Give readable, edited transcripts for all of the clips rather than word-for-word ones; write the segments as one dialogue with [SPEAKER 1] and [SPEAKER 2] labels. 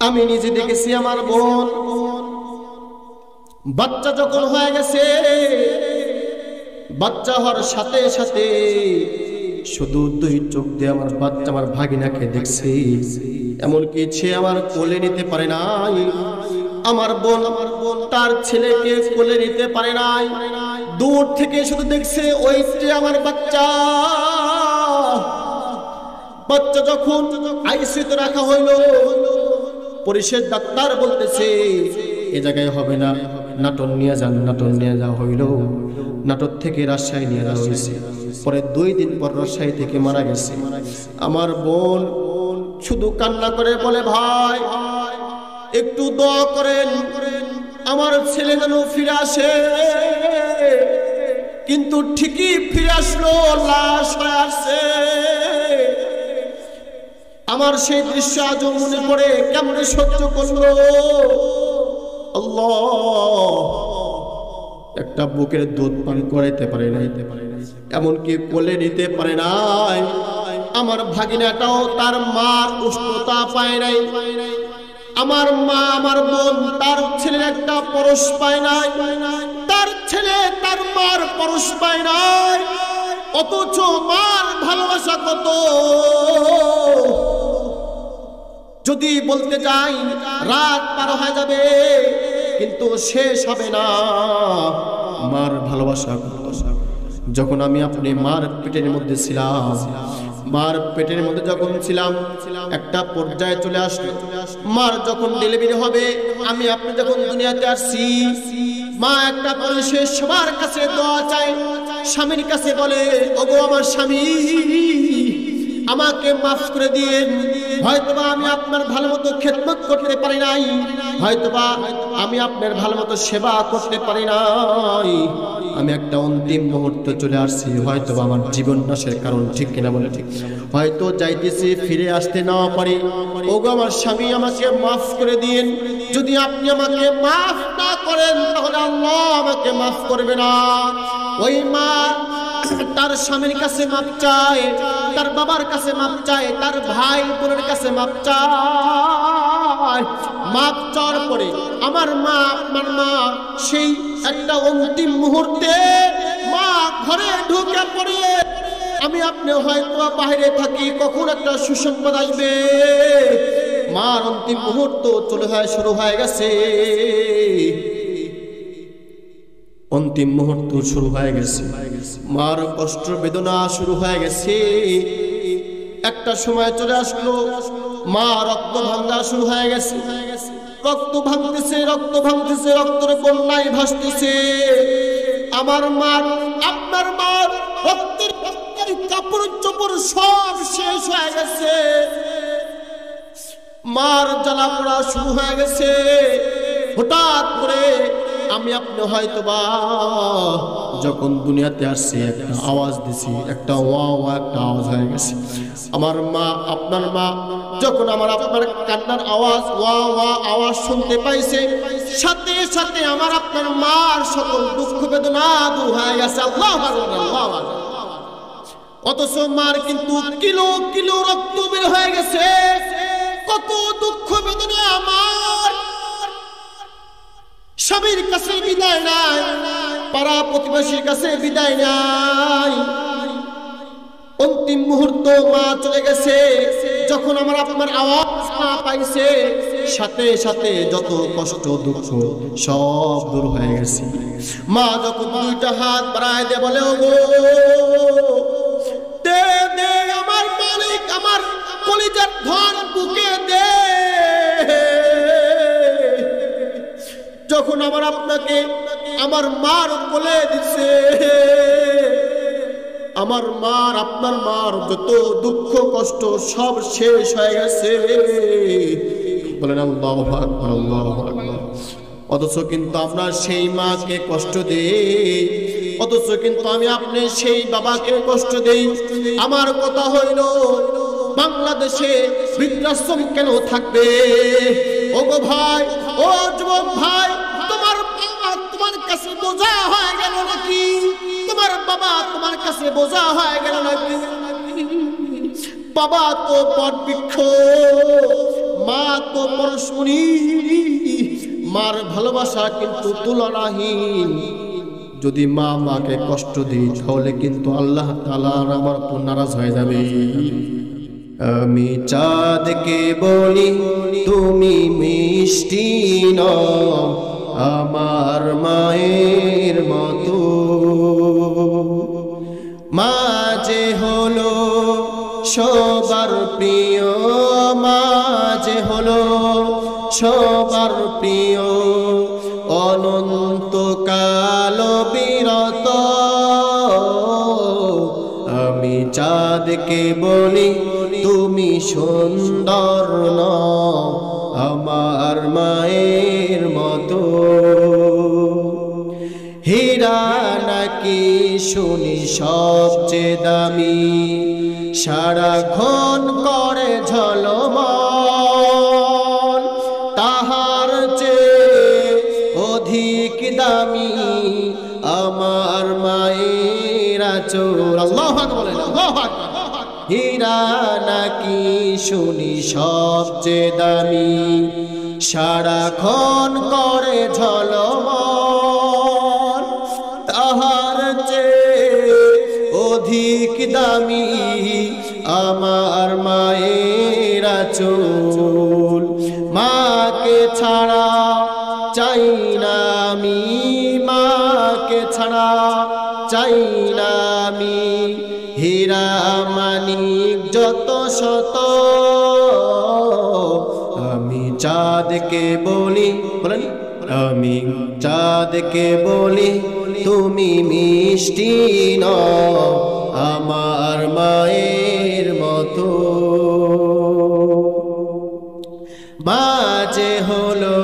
[SPEAKER 1] আমি নিজে দেখেছি আমার বোন বাচ্চা যখন হয়ে গেছে, বাচ্চা হওয়ার সাথে সাথে শুধু দুই চোখ দিয়ে আমার বাচ্চা আমার ভাগিনাকে দেখছি, এমনকি সে আমার কোলে নিতে পারে নাই। আমার বোন তার ছেলেকে কোলে নিতে পারে নাই, দূর থেকে শুধু দেখছে ওই যে আমার বাচ্চা। বাচ্চা যখন আইসিইউতে রাখা হইল, পরিশেষ ডাক্তার বলতেছে এ জায়গায় হবে না, নাটোর নিয়ে যান। নাটোর নিয়ে যাওয়া হইল, নাটোর থেকে রাজশাহী নিয়ে যাওয়া হয়েছে। পরে 2 দিন পর রাজশাহী থেকে মারা গেছে। আমার বোন শুধু কান্না করে বলে, ভাই একটু দোয়া করেন আমার ছেলে যেন ফিরে আসে। কিন্তু ঠিকই ফিরে আসলো, লাশ হয়ে আসছে। আমার সেই দৃশ্য আজও মনে পড়ে, কেমনে সহ্য করলো আল্লাহ। একটা বুকের দুধ পান করাইতে পারে নাই, এমনকি কোলে নিতে পারে নাই। আমার ভাগিনাটাও তার মার উষ্ণতা পায় নাই। আমার মা, আমার বোন তার ছেলের একটা পরশ পায় নাই, তার ছেলে তার মার পরশ পায় নাই। অথচ মার ভালোবাসা কত, যদি বলতে যাই রাত পার হয়ে যাবে কিন্তু শেষ হবে না মার ভালোবাসা কত। যখন আমি আপনি মার পেটের মধ্যে ছিলাম, মার পেটের মধ্যে যখন ছিলাম, একটা পর্যায়ে চলে আসলো। মার যখন ডেলিভারি হবে, আমি আপনি যখন দুনিয়াতে আসছি, মা একটা পরিশেষ সবার কাছে দোয়া চাই, স্বামীর কাছে বলে, ওগো আমার স্বামী আমাকে মাফ করে দিন। হয়তোবা আমি আপনার ভালো মতো খেদমত করতে পারি নাই, হয়তোবা আমি আপনার ভালো মতো সেবা করতে পারি নাই। আমি একটা অন্তিম মুহূর্তে চলে আসছি, হয়তোবা আমার জীবন নাশের কারণ, ঠিক কিনা বলে? ঠিক। হয়তো যাইতেছি, ফিরে আসতে না পারি। ওগো আমার স্বামী আমাকে মাফ করে দিন। যদি আপনি আমাকে মাফ না করেন তাহলে আল্লাহ আমাকে মাফ করবে না। ওই মা তার স্বামীর কাছে মাপ চায়, তার বাবার কাছে মাপ চায়, তার ভাই বোনের কাছে মাপ চায়। মাপ চাওয়ার পরে আমার মা, আপনার মা, সেই একটা অন্তিম মুহূর্তে মা ঘরে ঢুকে পড়ে, আমি আপনি হয়তো বাইরে থাকি, কখন একটা সুসংবাদ আসবে। মার অন্তিম মুহূর্ত শুরু হয়ে গেছে, অন্তিম মুহূর্ত শুরু হয়ে গেছে। মার কষ্ট বেদনা শুরু হয়ে গেছে। একটা সময় চলে আসলো, মা রক্ত ভাঙা শুরু হয়ে গেছে। রক্ত ভাঙতেছে, রক্ত ভাঙতেছে, রক্তের বন্যায় ভাসতেছে। আমার মা, আপনার মা রক্তের কাপড় চোপড় সব শেষ হয়ে গেছে। মার জ্বালা পোড়া শুরু হয়ে গেছে। হঠাৎ করে আমি আপনি হয়তোবা যখন দুনিয়াতে আসছি, একটা আওয়াজ দিছি, একটা ওয়া ওয়া একটা আওয়াজ হয়ে গেছে। আমার মা, আপনার মা যখন আমার আপনার কান্নার আওয়াজ, ওয়া ওয়া আওয়াজ শুনতে পাইছে, সাথে সাথে আমার আপনার মার সকল দুঃখ বেদনা দূর হয়ে গেছে। আল্লাহু আকবার, আল্লাহু আকবার। অথচ মার কিন্তু কিলো কিলো রক্ত বের হয়ে গেছে। কত দুঃখ বেদনা আমার। স্বামীর কাছে বিদায় নাই, পাড়া প্রতিবেশীর কাছে বিদায় নাই। অন্তিম মুহূর্ত মা চলে গেছে। যখন আমার আপনার আওয়াজ না পাইছে, সাথে সাথে যত কষ্ট দুঃখ সব দূর হয়ে গেছে। মা যখন 2টা হাত বাড়ায় দিয়ে বলে, ওগো দে দে আমার মালিক, আমার কলিজার ধন বুকে দে। যখন আমার আপনাকে আমার মার কোলে দিছে, আমার মার, আপনার মার যত দুঃখ কষ্ট সব শেষ হয়ে গেছে। বলেন আল্লাহু আকবার, আল্লাহু আকবার। অথচ কিন্তু আমরা সেই মাকে কষ্ট দেই, অথচ কিন্তু আমি আপনি সেই বাবাকে কষ্ট দেই। আমার কথা হইল, বাংলাদেশে বৃদ্ধাশ্রম কেন থাকবে? ওগো ভাই, ও যুবক ভাই, তোমার বাবা তোমার কাছে বোঝা হয়ে গেল নাকি? তোমার বাবা তোমার কাছে বোঝা হয়ে গেল নাকি? বাবা তো বটবৃক্ষ, মা তো পরশমণি, মার ভালোবাসা কিন্তু তুলনাহীন। যদি মা মাকে কষ্ট দিই তাহলে কিন্তু আল্লাহ তাআলা আমার উপর নারাজ হয়ে যাবে। আমি চাঁদকে বলি তুমি মিষ্টি নও আমার মায়ের মতো। মা যে হলো সবার প্রিয়, মা যে হলো সবার প্রিয়, অনন্তকাল বিরত। আমি চাঁদকে বলি তুমি সুন্দর নও আমার মায়ের মতো। হীরা নাকি শুনি সবচেয়ে দামি, সারাক্ষণ করে ঝলমল, তাহার চেয়ে অধিক দামি আমার মায়ের আঁচল। আল্লাহু আকবার বলেন, আল্লাহু আকবার। হীরা নাকি শুনি সবচেয়ে দামি, সারাক্ষণ করে ঝলমল, তাহার চেয়ে অধিক দামি আমার মায়ের আঁচল। মাকে ছাড়া চাই না আমি, মাকে ছাড়া চাই না আমি, হীরা মানিক যত শত। আমি চাঁদকে বলি, বলেন, আমি চাঁদকে বলি তুমি মিষ্টি নও আমার মায়ের মতো। মা যে হলো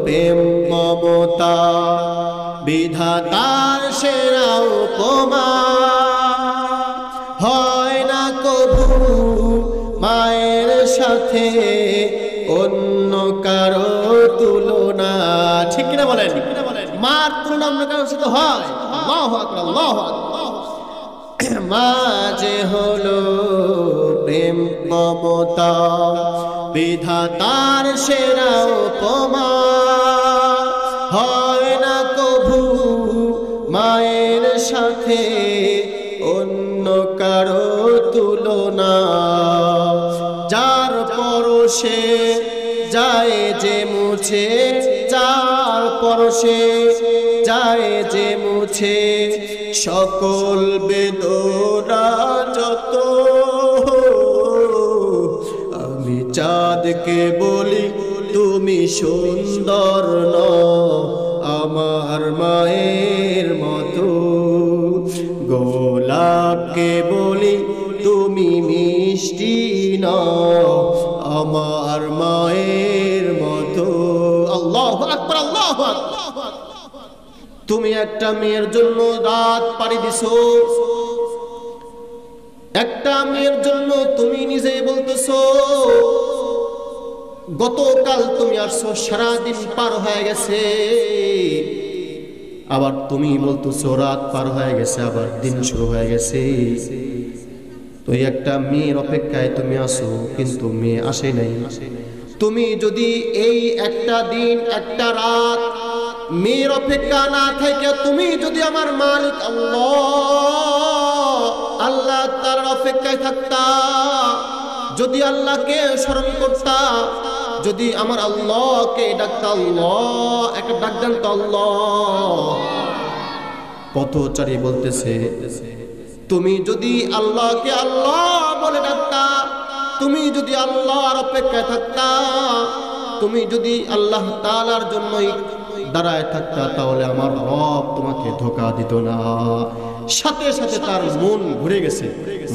[SPEAKER 1] প্রেম মমতা, বিধাতার সেরা উপমা, হয় না কভু মায়ের সাথে অন্য কারো তুলনা। ঠিক কিনা বলেন? মার তুলনা অন্য কারোর সাথে হয়? আল্লাহু আকবার, আল্লাহু আকবার। মা যে হলো প্রেম মমতা, বিধাতার সেরা উপমা, হয় না কভু মায়ের সাথে অন্য কারো তুলনা। যার পরশে যায় যে মুছে, যার পরশে যায় যে মুছে সকল বেদনা যত। আমি চাঁদকে বলি তুমি সুন্দর নও আমার মায়ের মতো। গোলাপকে বলি তুমি মিষ্টি নও আমার মায়ের মতো। আল্লাহু আকবার, আল্লাহু আকবার। তুমি একটা মেয়ের জন্য রাত পাড়ি দিছো, একটা মেয়ের জন্য তুমি নিজেই বলতেছো গতকাল তুমি আসছো, সারাদিন পার হয়ে গেছে, আবার তুমি বলতেছো রাত পার হয়ে গেছে, আবার দিন শুরু হয়ে গেছে। তো একটা মেয়ের অপেক্ষায় তুমি আসো, কিন্তু মেয়ে আসে নাই। তুমি যদি এই একটা দিন একটা রাত মেয়ের অপেক্ষা না থেকে তুমি যদি আমার মালিক আল্লাহ তার অপেক্ষায় থাকতা, যদি আল্লাহকে স্মরণ করতা, যদি আমার আল্লাহকে ডাকতা, আল্লাহ একটা ডাক দেন তো আল্লাহ। পথচারী বলতেছে তুমি যদি আল্লাহকে আল্লাহ বলে ডাকতা, তুমি যদি আল্লাহর অপেক্ষায় থাকতা, তুমি যদি আল্লাহ তাআলার জন্যই দাঁড়ায় থাকতা, তাহলে আমার রব তোমাকে ধোঁকা দিত না। সাথে সাথে তার মন ঘুরে গেছে,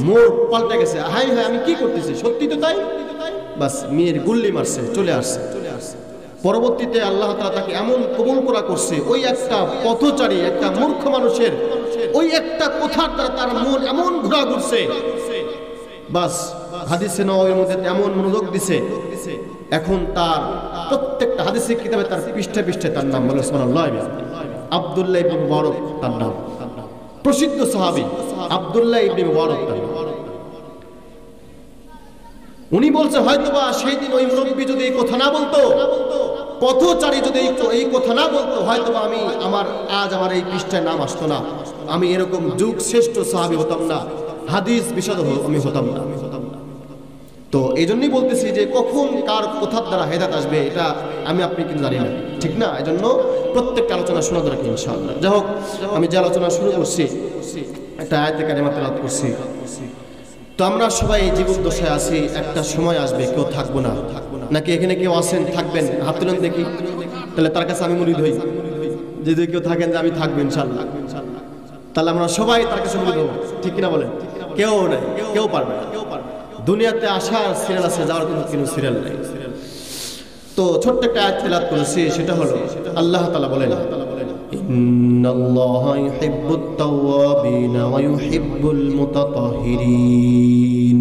[SPEAKER 1] মোড় পাল্টে গেছে। হাই হাই আমি কি করতেছি, সত্যি তো তাই। বাস মেয়ের গুল্লি মারছে, চলে আসছে। পরবর্তীতে আল্লাহ তাআলা তাকে এমন কবুল করা করছে, ওই একটা পথচারী একটা মূর্খ মানুষের ওই একটা কথার দ্বারা তার মন এমন ঘোরা ঘুরছে, বাস হাদিসে নববীর মধ্যে এমন মনোযোগ দিছে, এখন তার প্রত্যেকটা হাদিসের কিতাবে তার পৃষ্ঠা পৃষ্ঠা তার নাম বলে সুবহানাল্লাহ। আব্দুল্লাহ ইবনে মুবারক তার নাম, প্রসিদ্ধ সাহাবী আব্দুল্লাহ ইবনে মুবারক তার নাম। উনি বলছে হয়তোবা সেই দিন ওই মুরব্বী যদি এই কথা না বলতো, পথচারী যদি এই কথা না বলতো, হয়তোবা আমি আমার এই পৃষ্ঠায় নাম আসতো না, আমি এরকম যুগ শ্রেষ্ঠ সাহাবী হতাম না, হাদিস বিশারদ আমি হতাম না। তো এই জন্যই বলতেছি যে কখন কার কোথার দ্বারা হেদায়েত আসবে এটা আমি আপনি কিন্তু জানি না, ঠিক না? এই জন্য প্রত্যেকটা আলোচনা শোনা দরকার ইনশাআল্লাহ। যাই হোক, আমি যে আলোচনা শুরু করছি একটা আয়াতে কারিমা তেলাওয়াত করছি। তো আমরা সবাই জীবন দশায় আছি, একটা সময় আসবে কেউ থাকবো না। নাকি এখানে কেউ আসেন থাকবেন? হাত তুলেন দেখি, তাহলে তার কাছে আমি মুরিদ হই। যদি কেউ থাকেন যে আমি থাকবো ইনশাআল্লাহ, তাহলে আমরা সবাই তার কাছে মুরিদ হবো, ঠিক কিনা বলেন? কেউ নেই, কেউ পারবে না। দুনিয়াতে আসার সিরিয়াল আছে, যাওয়ার কোনো সিরিয়াল নেই। তো ছোট্ট একটা আয়াত তেলাওয়াত করেছি, সেটা হলো আল্লাহ তাআলা বলেন, ইন্নাল্লাহা ইউহিব্বুত তাওয়াবিন ওয়া ইউহিব্বুল মুতাতাহহিরিন।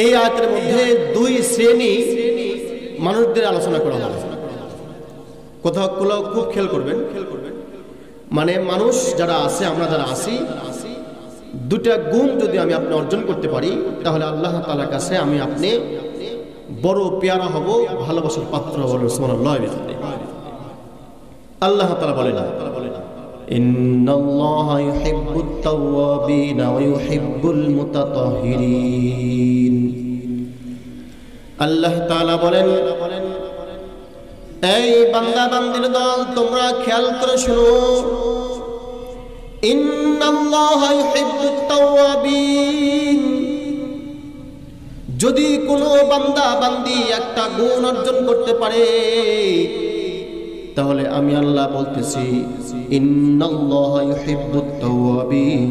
[SPEAKER 1] এই আয়াতের মধ্যে দুই শ্রেণী মানুষদের আলোচনা করা হবে। কথাগুলো খুব খেয়াল করবেন। মানে মানুষ যারা আছে, আমরা যারা আছি, দুটা গুণ যদি আমি আপনি অর্জন করতে পারি, তাহলে আল্লাহ তাআলার কাছে আমি আপনি বড় পেয়ারা হব, ভালোবাসার পাত্র হব। সুবহানাল্লাহ। আল্লাহ তাআলা বলেন, ইন্নাল্লাহা ইউহিব্বুত তাওয়াবিন ওয়া ইউহিব্বুল মুতাতাহহিরিন। আল্লাহ তাআলা বলেন, এই বান্দা বান্দির দল, তোমরা খেয়াল করে শোনো, ইন্নাল্লাহা ইউহিব্বুত তাওয়াবিন। যদি কোনো বান্দা বান্দি একটা গুণ অর্জন করতে পারে, তাহলে আমি আল্লাহ বলতেছি, ইন্নাল্লাহা ইউহিব্বুত তাওয়াবিন,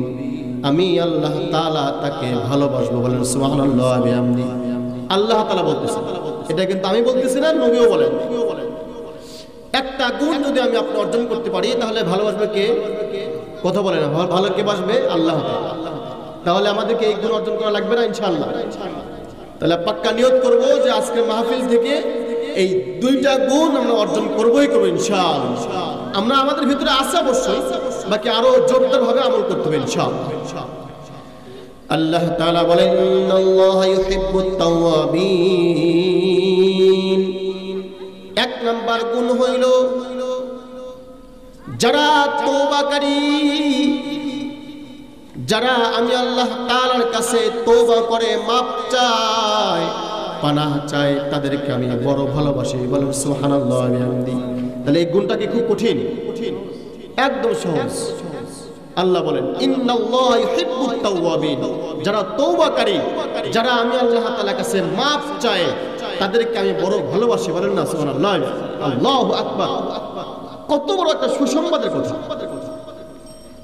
[SPEAKER 1] আমি আল্লাহ তাআলা তাকে ভালোবাসবো। বলেন সুবহানাল্লাহ ওয়া বিহামদি। আল্লাহ তাআলা বলতেছেন, এটা কিন্তু আমি বলতেছি না, নবীও বলেন। একটা গুণ যদি আমি আপনি অর্জন করতে পারি, তাহলে ভালোবাসবে কে? কথা বলে না, ভালো কে বাসবে? আল্লাহ তাআলা। তাহলে আমাদেরকে এই গুণ অর্জন করা লাগবে না ইনশাআল্লাহ? তাহলে পাক্কা নিয়ত করব যে আজকের মাহফিল থেকে এই দুইটা গুণ আমরা অর্জন করবই করবো ইনশাআল্লাহ। আমরা আমাদের ভিতরে আছে অবশ্যই, বাকি আরো জোরদারভাবে আমল করতে হবে ইনশাআল্লাহ। আল্লাহ তাআলা বলেন, ইন্নাল্লাহা ইউহিব্বুত তাওয়াবিন। এক নাম্বার গুণ হইল যারা তওবাকারী, যারা আমি আল্লাহ তাআলার কাছে তওবা করে মাপ চায়, পানাহ চায়, তাদেরকে আমি বড় ভালোবাসি। বলেন সুবহানাল্লাহ ওয়া বিহামদি। তাহলে এই গুণটা কি খুব কঠিন? একদম সহজ। আল্লাহ বলেন, ইন্নাল্লাহা ইউহিব্বুত তাওয়াবিন। যারা তওবাকারী, যারা আমি আল্লাহ তাআলার কাছে মাপ চায়, তাদেরকে আমি বড় ভালোবাসি। বলেন না সুবহানাল্লাহ, আল্লাহু আকবার। কত বড় একটা সুসংবাদের কথা।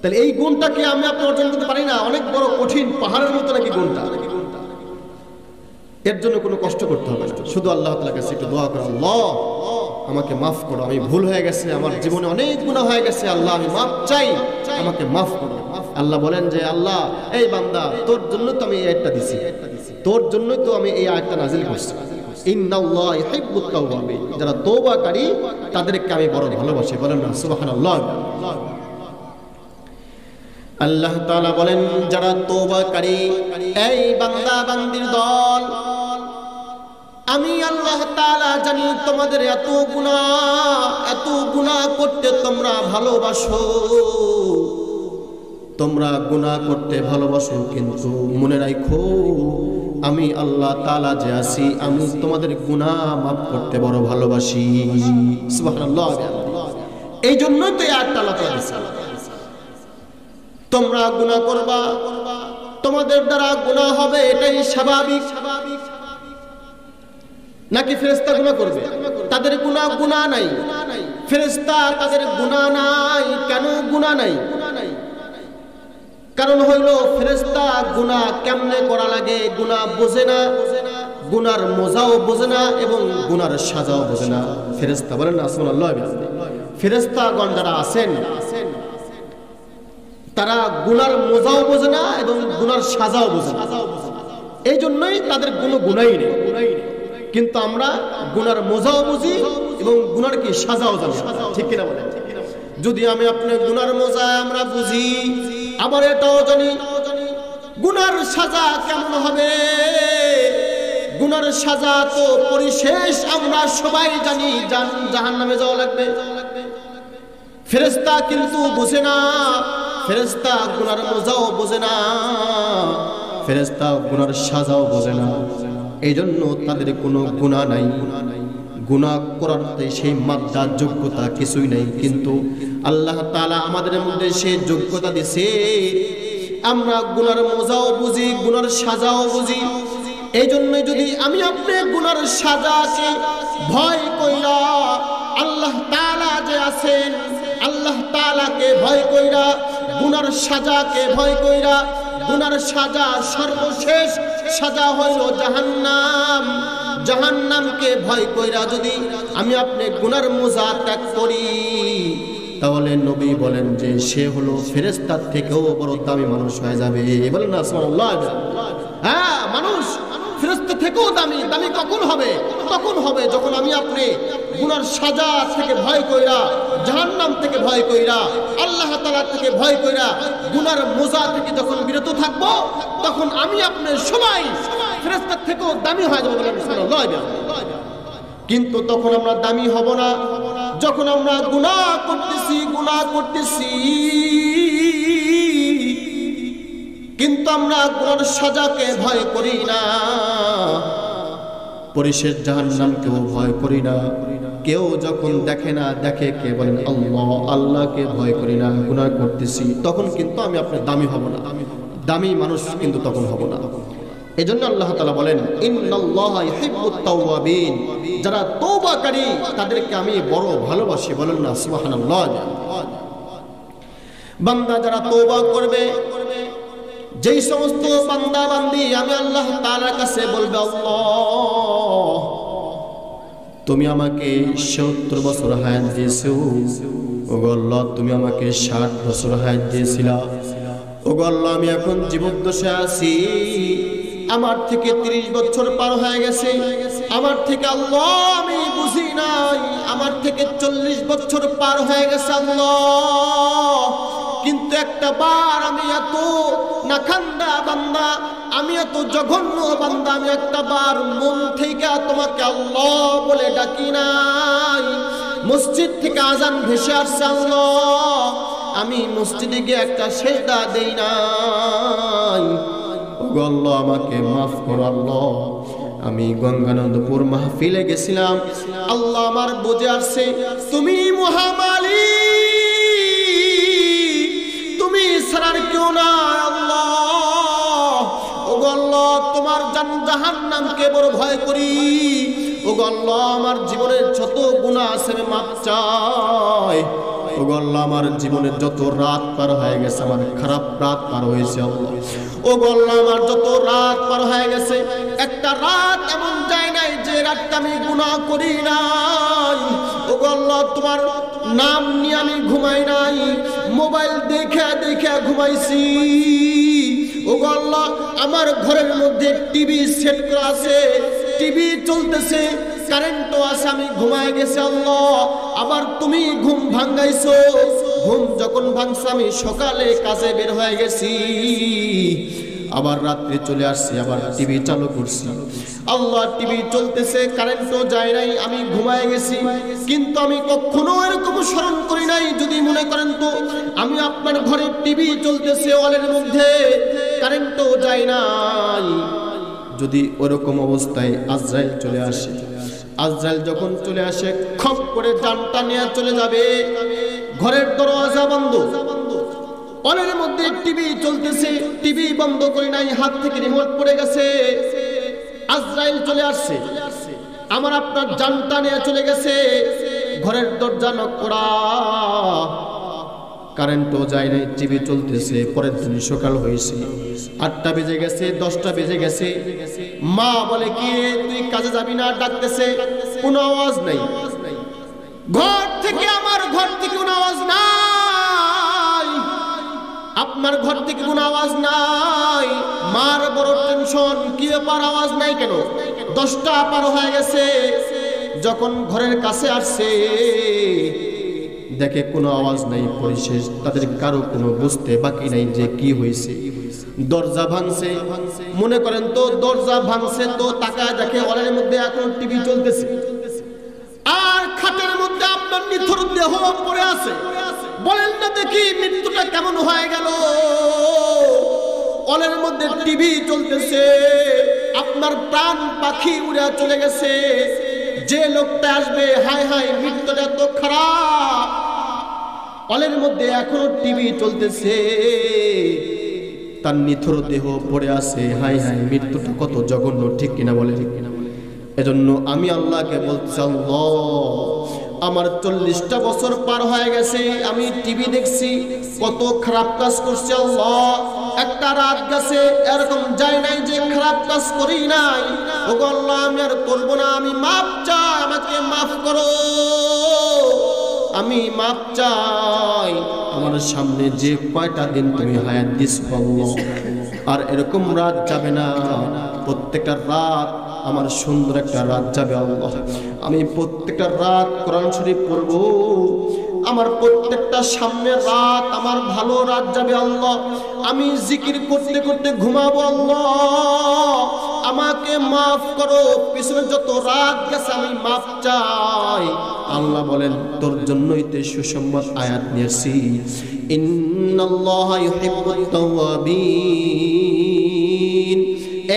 [SPEAKER 1] তাহলে এই গুণটাকে আমি আপনি অর্জন করতে পারি না, অনেক বড় কঠিন, পাহাড়ের মতো নাকি গুণটা। এর জন্য কোনো কষ্ট করতে হবে না, শুধু আল্লাহ তাআলার কাছে একটু দোয়া করো, আল্লাহ আমাকে মাফ করো, আমি ভুল হয়ে গেছে, আমার জীবনে অনেক গুনাহ হয়ে গেছে, আল্লাহ আমি মাফ চাই, আমাকে মাফ করো। আল্লাহ বলেন যে, আল্লাহ এই বান্দা, তোর জন্য তো আমি এই আয়াতটা দিছি, তোর জন্যই তো আমি এই আয়াতটা নাজিল করছি। ইন্নাল্লাহা ইউহিব্বুত তাওয়াবিন। যারা তওবাকারী তাদেরকে আমি বড় ভালোবাসি। বলেন না সুবহানাল্লাহ। আল্লাহ তাআলা বলেন, যারা তওবাকারী, এই বান্দা বান্দির দল, আমি আল্লাহ তাআলা জানি তোমাদের এত গুনাহ করতে তোমরা ভালোবাসো, তোমরা গুনাহ করতে ভালোবাসো, কিন্তু মনে রাখো আমি আল্লাহ তাআলা যে আছি, আমি তোমাদের গুনাহ মাফ করতে বড় ভালোবাসি। সুবহানাল্লাহ। এই জন্যই তো এই আয়াতটা আল্লাহ তাআলা দিয়েছে, তোমরা গুনাহ করবা, তোমাদের দ্বারা গুনাহ হবে, এটাই স্বাভাবিক। নাকি ফেরেশতা গুনাহ করবে? তাদের গুনাহ নাই। ফেরেশতা তাদের গুনাহ নাই। কেন গুনাহ নাই? কারণ হইল ফেরেশতা গুনাহ কেমনে করা লাগে গুনাহ বোঝে না, গুনার মজাও বোঝে না এবং গুনার সাজাও বোঝে না ফেরেশতা। বলেন না সুবহানাল্লাহ। ফেরেশতাগণ যারা আছেন, তারা গুনার মজাও বোঝে না এবং গুনার সাজাও বোঝে না। এই জন্যই তাদের কোনো গুনাহই নেই। কিন্তু আমরা গুনার মজাও বুঝি এবং গুনার কি সাজাও জানি, ঠিক কিনা বলেন? যদি আমি আপনি গুনার মজা আমরা বুঝি, আবার এটাও জানি গুনার সাজা কেমন হবে? গুনার সাজা তো পরিশেষ আমরা সবাই জানি, জাহান্নামে যাওয়া লাগবে। ফেরেশতা কিন্তু বোঝে না, ফেরেশতা গুনার মজাও বোঝে না, ফেরেশতা গুনার সাজাও বোঝে না। এই জন্য তাদের কোনো গুনাহ নাই, গুনাহ করার সেই মাদ্দা যোগ্যতা কিছুই নাই। কিন্তু আল্লাহ তাআলা আমাদের মধ্যে সেই যোগ্যতা দিয়েছে, আমরা গুনার মজাও বুঝি, গুনার সাজাও বুঝি। এই জন্য যদি আমি আপনি গুনার সাজাকে ভয় কইরা, আল্লাহ তাআলা যে আছেন আল্লাহ তাআলাকে ভয় কইরা, গুনার সাজাকে ভয় কইরা, গুনার সাজা সর্বশেষ সাজা হইল জাহান্নাম, জাহান্নামকে ভয় কইরা যদি আমি আপনি গুনার মোজা ত্যাগ করি, তাহলে নবী বলেন যে সে হলো ফেরেশতার থেকেও বড় দামি মানুষ হয়ে যাবে। বলেন না সুবহানাল্লাহ। হ্যাঁ, মানুষ ফেরেশতা থেকেও দামি। দামি কখন হবে? তখন হবে যখন আমি আপনি গুনার সাজা থেকে ভয় কইরা, জাহান্নাম থেকে ভয় কইরা, আল্লাহ তাআলা থেকে ভয় কইরা, গুনার মোজা থেকে যখন বিরত থাকব, তখন আমি আপনি সবাই ফেরেশতার থেকেও দামি হয়ে যাব। বলেন সুবহানাল্লাহ। কিন্তু তখন আমরা দামি হব না যখন আমরা গুনাহ করতেছি, কিন্তু আমরা গুনার সাজাকে ভয় করি না, পরিশেষ জাহান্নামকেও ভয় করি না। কেউ যখন দেখে না, দেখে কে? বলেন আল্লাহ। আল্লাহকে ভয় করি না, গুনাহ করতেছি, তখন কিন্তু আমি আপনার দামি হব না, দামি মানুষ কিন্তু তখন হব না। এজন্য আল্লাহ তাআলা বলেন ইন্নাল্লাহা ইউহিব্বুত তাওয়াবিন, যারা তওবাকারী তাদেরকে আমি বড় ভালোবাসি। বলেন না সুবহানাল্লাহ। বান্দা যারা তওবা করবে, যেই সমস্ত বান্দা বান্দি আমি আল্লাহ তাআলার কাছে বলবে আল্লাহ তুমি আমাকে 70 বছর হায়াত দিয়েছো, ওগো আল্লাহ তুমি আমাকে 60 বছর হায়াত দিয়েছিলা, ওগো আল্লাহ আমি এখন জীবদ্দশায় আছি, আমার থেকে 30 বছর পার হয়ে গেছে, আমার থেকে আল্লাহ আমি বুঝি নাই, আমার থেকে 40 বছর পার হয়ে গেছে আল্লাহ, কিন্তু একটা বার আমি এত নাখান্দা বান্দা, আমি এত জঘন্য বান্দা, আমি একটা বার মন থেকে তোমাকে আল্লাহ বলে ডাকি নাই। মসজিদ থেকে আজান ভেসে আসছে আল্লাহ, আমি মসজিদে গিয়ে একটা সেজদা দেই নাই, ওগো আল্লাহ আমাকে মাফ করো আল্লাহ। আমি গঙ্গানন্দপুর মাহফিলে গেছিলাম আল্লাহ, আমার বুঝে আসছে তুমি মহামালিক, তুমি ছাড়ার কেউ না আল্লাহ। ওগো আল্লাহ তোমার জাহান্নামকে বড় ভয় করি, ওগো আল্লাহ আমার জীবনের যত গুনাহ আছে আমি মাফ চাই, ওগো আল্লাহ আমার জীবনের যত রাত পার হয়ে গেছে, আমার খারাপ রাত পার হয়েছে আল্লাহ, ওগো আল্লাহ আমার যত রাত পার হয়ে গেছে, একটা রাত এমন যায় নাই যে রাতটা আমি গুনাহ করি নাই, ওগো আল্লাহ তোমার নাম নিয়ে আমি ঘুমাই নাই, মোবাইল দেখে দেখে ঘুমাইছি, ওগো আল্লাহ আমার ঘরের মধ্যে টিভি সেট করা আছে, টিভি চলতেছে, কারেন্টও আছে, আমি ঘুমায় গেছি আল্লাহ, আবার তুমি ঘুম ভাঙাইছো, ঘুম যখন ভাঙছে আমি সকালে কাজে বের হয়ে গেছি, আবার রাত্রে চলে আসছি, আবার টিভি চালু করছি আল্লাহ, টিভি চলতেছে, কারেন্টও যায় নাই, আমি ঘুমায় গেছি, কিন্তু আমি কখনো এরকম স্মরণ করি নাই যদি মনে করেন তো আমি আপনার ঘরে টিভি চলতেছে ওয়ালের মধ্যে, কারেন্টও যায় নাই, যদি ওরকম অবস্থায় আজরাইল চলে আসে, আজরাইল যখন চলে আসে খপ করে জানটা নিয়ে চলে যাবে, ঘরের দরজা বন্ধ, ওয়ালের মধ্যে টিভি চলতেছে, টিভি বন্ধ করি নাই, হাত থেকে রিমোট পড়ে গেছে, আজরাইল চলে আসছে, আমার আপনার জানটা নিয়ে চলে গেছে, ঘরের দরজা নক করা, কারেন্টও যায় নাই, টিভি চলতেছে, পরের দিন সকাল হয়েছে, 8টা বেজে গেছে, 10টা বেজে গেছে, মা বলে কি তুই কাজে যাবি না, ডাকতেছে, কোনো আওয়াজ নাই, ঘর থেকে আমার ঘর থেকে কোনো আওয়াজ নাই, আপনার ঘর থেকে কোনো আওয়াজ নাই, মার বড় টেনশন, কি ব্যাপার আওয়াজ নাই কেন, 10টা পার হয়ে গেছে, যখন ঘরের কাছে আসছে দেখে কোনো আওয়াজ নাই, পরিশেষ তাদের কারো কোনো বুঝতে বাকি নাই যে কি হয়েছে, দরজা ভাঙছে, মনে করেন তো দরজা ভাঙছে তো তাকায় দেখে ওয়ালের মধ্যে এখন টিভি চলতেছে, আর খাটের মধ্যে আপনার নিথর দেহ পড়ে আছে। বলেন না দেখি মৃত্যুটা কেমন হয়ে গেল? ওয়ালের মধ্যে টিভি চলতেছে, আপনার প্রাণ পাখি উড়ে চলে গেছে। যে লোকটা আসবে, হায় হায় মৃত্যুটা তো খারাপ, ওয়ালের মধ্যে এখনো টিভি চলতেছে, তার নিথর দেহ পড়ে আছে, হায় হায় মৃত্যুটা কত জঘন্য, ঠিক কিনা বলে? এজন্য আমি আল্লাহকে বলছি, আল্লাহ আমার 40টা বছর পার হয়ে গেছে, আমি টিভি দেখছি, কত খারাপ কাজ করছি আল্লাহ। একটা রাত গেছে এরকম যায় নাই যে খারাপ কাজ করি নাই। ওগো আল্লাহ আমি আর করবো না, আমি মাফ চাই, আমাকে মাফ করো, আমি মাফ চাই। আমার সামনে যে কয়টা দিন তুমি হায়াত দিছো আল্লাহ, আর এরকম রাত যাবে না। প্রত্যেকটা রাত আমার সুন্দর একটা রাত যাবে আল্লাহ। আমি প্রত্যেকটা রাত কোরআন শরীফ পড়ব, আমার প্রত্যেকটা সামনের রাত আমার ভালো রাত যাবে আল্লাহ। আমি জিকির করতে করতে ঘুমাবো আল্লাহ, আমাকে মাফ করো। পিছনে যত রাত গেছে আমি মাফ চাই। আল্লাহ বলেন তোর জন্যই তো সুসংবাদ আয়াত নিয়েছি, ইন্নাল্লাহা ইউহিব্বুত তাওয়াবিন।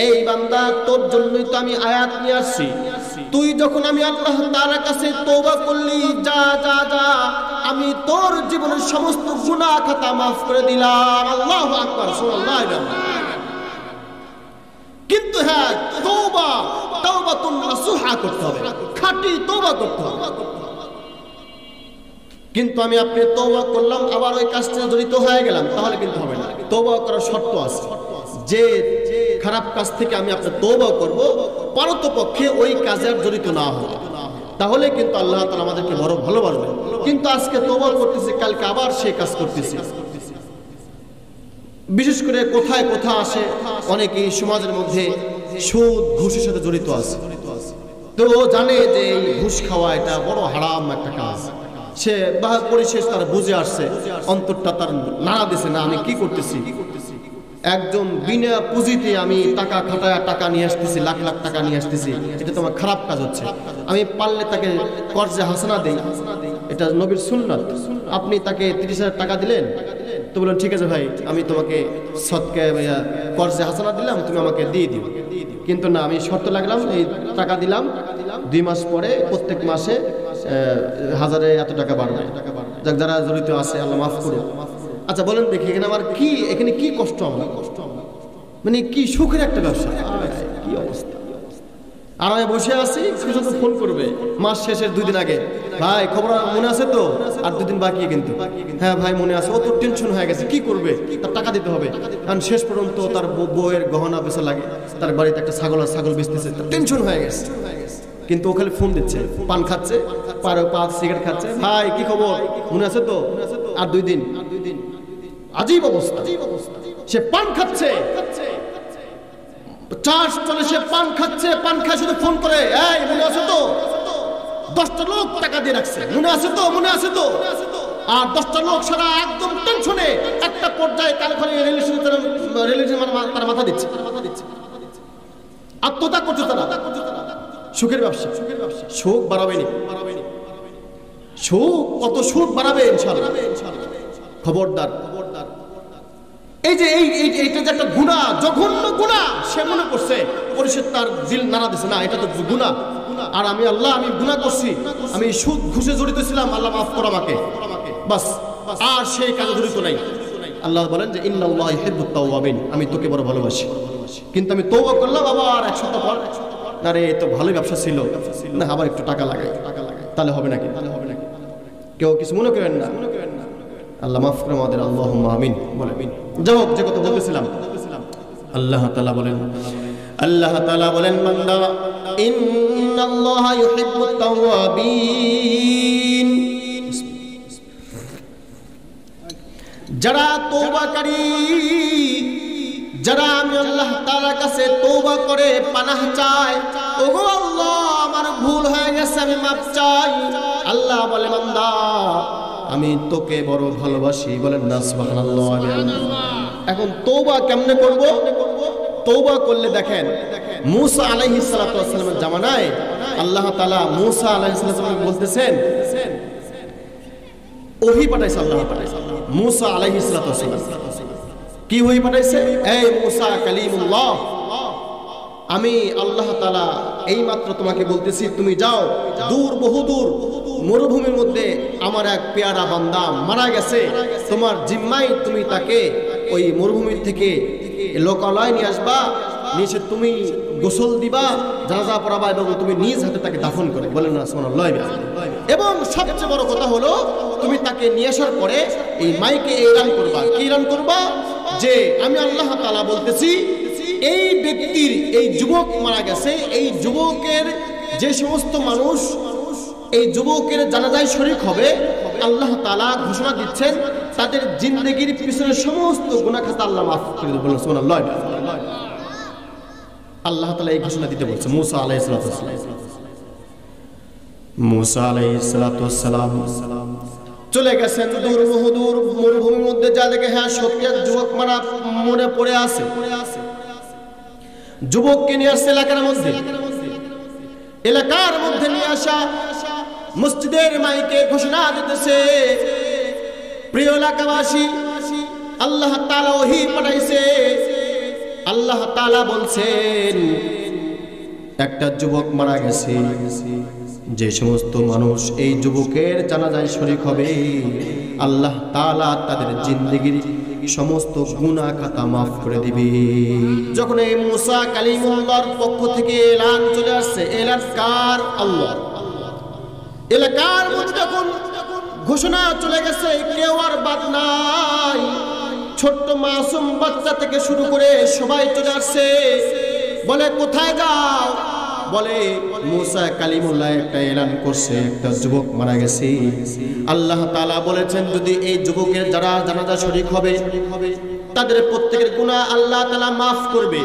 [SPEAKER 1] এই বান্দা তোর জন্যই তো আমি আয়াত নিয়ে আসছি। তুই যখন আমি আল্লাহ তাআলার কাছে তওবা করলি, যা যা যা, আমি তোর জীবনের সমস্ত গুনাহ খাতা মাফ করে দিলাম। আল্লাহু আকবার, সুবহানাল্লাহ। কিন্তু হ্যাঁ, তওবা তাওবাতুন নাসুহা করতে হবে, খাঁটি তওবা করতে হবে। কিন্তু আমি আপনি তওবা করলাম আবার ওই কাজটা জড়িত হয়ে গেলাম, তাহলে কিন্তু হবে না। তওবা করার শর্ত আছে, যে খারাপ কাজ থেকে আমি আপনি তওবা করব, পারতপক্ষে ওই কাজে আর জড়িত না হবে, তাহলে কিন্তু আল্লাহ তাআলা আমাদেরকে বড় ভালোবাসবেন। কিন্তু আজকে তওবা করতেছি, কালকে আবার সেই কাজ করতেছি। বিশেষ করে কোথায় কোথায় আসে, অনেকেই সমাজের মধ্যে সুদ ঘুষের সাথে জড়িত আছে, তো ও জানে যে এই ঘুষ খাওয়া এটা বড় হারাম একটা কাজ। সে পরিশেষ তার বুঝে আসছে, অন্তরটা তার নাড়া দিছে, না আমি কি করতেছি। একজন বিনা পুঁজিতে আমি টাকা খাটায় টাকা নিয়ে আসতেছি, লাখ লাখ টাকা নিয়ে আসতেছি, এটা তোমার খারাপ কাজ হচ্ছে। আমি পারলে তাকে কর্জে হাসানা দেই, এটা নবীর সুন্নাত। আপনি তাকে 30,000 টাকা দিলেন, তো বললেন ঠিক আছে ভাই, আমি তোমাকে সদকা কর্জে হাসানা দিলাম, তুমি আমাকে দিয়ে দিও। কিন্তু না, আমি শর্ত লাগলাম, এই টাকা দিলাম, 2 মাস পরে প্রত্যেক মাসে 1000-এ এত টাকা বাড়বে। যারা জড়িত আছে আল্লাহ মাফ করো। আচ্ছা বলেন দেখি, এখানে আমার কি, এখানে কি কষ্ট, আমার মানে কি সুখের একটা ব্যবসা, কি অবস্থা। আর আমি বসে আছি, শুধু ফোন করবে মাস শেষের 2 দিন আগে, ভাই খবর মনে আছে তো, আর 2 দিন বাকি কিন্তু, হ্যাঁ ভাই মনে আছে। ও তো টেনশন হয়ে গেছে, কি করবে, তার টাকা দিতে হবে। কারণ শেষ পর্যন্ত তার বউয়ের গহনা বেচা লাগে, তার বাড়িতে একটা ছাগল বেচতেছে, তার টেনশন হয়ে গেছে। কিন্তু ও খালি ফোন দিচ্ছে, পান খাচ্ছে, পান সিগারেট খাচ্ছে, ভাই কি খবর মনে আছে তো, আর 2 দিন। আজীব অবস্থা। সে পান খাচ্ছে, চার্জ চলে, সে পান খাচ্ছে, পান খায় শুধু ফোন করে, এই মনে আছে তো, 10টা লোক টাকা দিয়ে রাখছে, মনে আছে তো, মনে আছে তো। আর 10টা লোক সারা একদম টেনশনে, একটা পর্যায়ে কারখানে রিলেশন তারা মাথা দিচ্ছে, আত্মত্যাগ করছে তারা। সুখের ব্যবসা, সুখ বাড়াবেনি, সুখ কত সুখ বাড়াবে ইনশাআল্লাহ। খবরদার, এই যে এইটা যে একটা গুনাহ, জঘন্য গুনাহ, সে মনে করছে, পরিশেষ তার দিল নাড়া দিছে, না এটা তো গুনাহ, আর আমি আল্লাহ আমি গুনাহ করছি, আমি সুদ ঘুষে জড়িত ছিলাম, আল্লাহ মাফ করো আমাকে, বাস। আর সেই কাজে জড়িত নাই। আল্লাহ বলেন যে ইন্নাল্লাহা ইউহিব্বুত তাওয়াবিন, আমি তোকে বড় ভালোবাসি। কিন্তু আমি তওবা করলাম আবার 1 সপ্তাহ পর, না রে তো ভালোই ব্যবসা ছিল, না আবার একটু টাকা লাগে, তাহলে হবে নাকি? কেউ কিছু মনে করেন না, আল্লাহ মাফ করে আমাদের, আল্লাহুম্মা আমিন বলে। যাই হোক, যে কথা বলতেছিলাম, আল্লাহ তাআলা বলেন বান্দা, ইন্নাল্লাহা ইউহিব্বুত তাওয়াবিন, যারা তওবাকারী, যারা আমি আল্লাহ তাআলার কাছে তওবা করে পানাহ চায়, ওগো আল্লাহ আমার ভুল হয়ে গেছে, আমি মাফ চাই। আল্লাহ বলে বান্দা আমি তোকে বড় ভালোবাসি, বলেন না সুবহানাল্লাহ। এখন তওবা কেমনে করব? তওবা করলে দেখেন মূসা আলাইহিস সালাতু ওয়াস সালামের জামানায় আল্লাহ তাআলা মূসা আলাইহিস সালাম বলতেছেন, ওহী পাঠাইছে আল্লাহ পাঠাইছে মূসা আলাইহিস সালাতু ওয়াস সালাম। কি ওহী পাঠাইছে? এই মূসা কালিমুল্লাহ, আমি আল্লাহ তাআলা এইমাত্র তোমাকে বলতেছি, তুমি যাও দূর বহুদূর মরুভূমির মধ্যে আমার এক পেয়ারা বান্দা মারা গেছে, তোমার জিম্মায় তুমি তাকে ওই মরুভূমির থেকে লোকালয় নিয়ে আসবা, নিচে তুমি গোসল দিবা, জানাজা পড়াবা এবং তুমি নিজ হাতে তাকে দাফন করে। বলেন না সুবহানাল্লাহ। এবং সবচেয়ে বড় কথা হলো তুমি তাকে নিয়ে আসার পরে এই মাইকে এলান করবা। কি এলান করবা? যে আমি আল্লাহ তাআলা বলতেছি, এই ব্যক্তির, এই যুবক মারা গেছে, এই যুবকের যে সমস্ত মানুষ এই যুবকের জানাজায় শরীক হবে, আল্লাহ তাআলা ঘোষণা দিচ্ছেন তাদের জিন্দেগির পিছনের সমস্ত গুনাহ খাতা আল্লাহ মাফ করে দেবেন। বলেন সুবহানাল্লাহ। আল্লাহ তাআলা এই ঘোষণা দিতে বলছে মূসা আলাইহিস সালাতু ওয়াস সালাম। মূসা আলাইহিস সালাতু ওয়াস সালাম চলে গেছেন দূর বহুদূর মরুভূমির মধ্যে, যা দেখে হ্যাঁ সত্যি এক যুবক মারা মনে পড়ে আছে। যুবককে নিয়ে আসছে এলাকার মধ্যে নিয়ে আসা, মসজিদের মাইকে ঘোষণা দিতেছে, প্রিয় এলাকাবাসী, আল্লাহ তাআলা ওহী পাঠাইছে। আল্লাহ তাআলা বলছেন একটা যুবক মারা গেছে, যে সমস্ত মানুষ এই যুবকের জানাজায় শরীক হবে আল্লাহ তাআলা তাদের জিন্দেগির সমস্ত গুনাহ খাতা মাফ করে দিবে। যখন এই মূসা কালিমুল্লাহর পক্ষ থেকে এলান চলে আসছে, এলান কার? আল্লাহ। এলাকার মধ্যে যখন ঘোষণা চলে গেছে, কেউ আর বাদ নাই, ছোট্ট মাসুম বাচ্চা থেকে শুরু করে সবাই চলে আসছে। বলে কোথায় যাও? বলে মূসা কালিমুল্লাহ একটা এলান করছে, একটা যুবক মারা গেছে। আল্লাহ তাআলা বলেছেন যদি এই যুবকের যারা জানাজা শরীক হবে তাদের প্রত্যেকের গুনাহ আল্লাহ তাআলা মাফ করবে।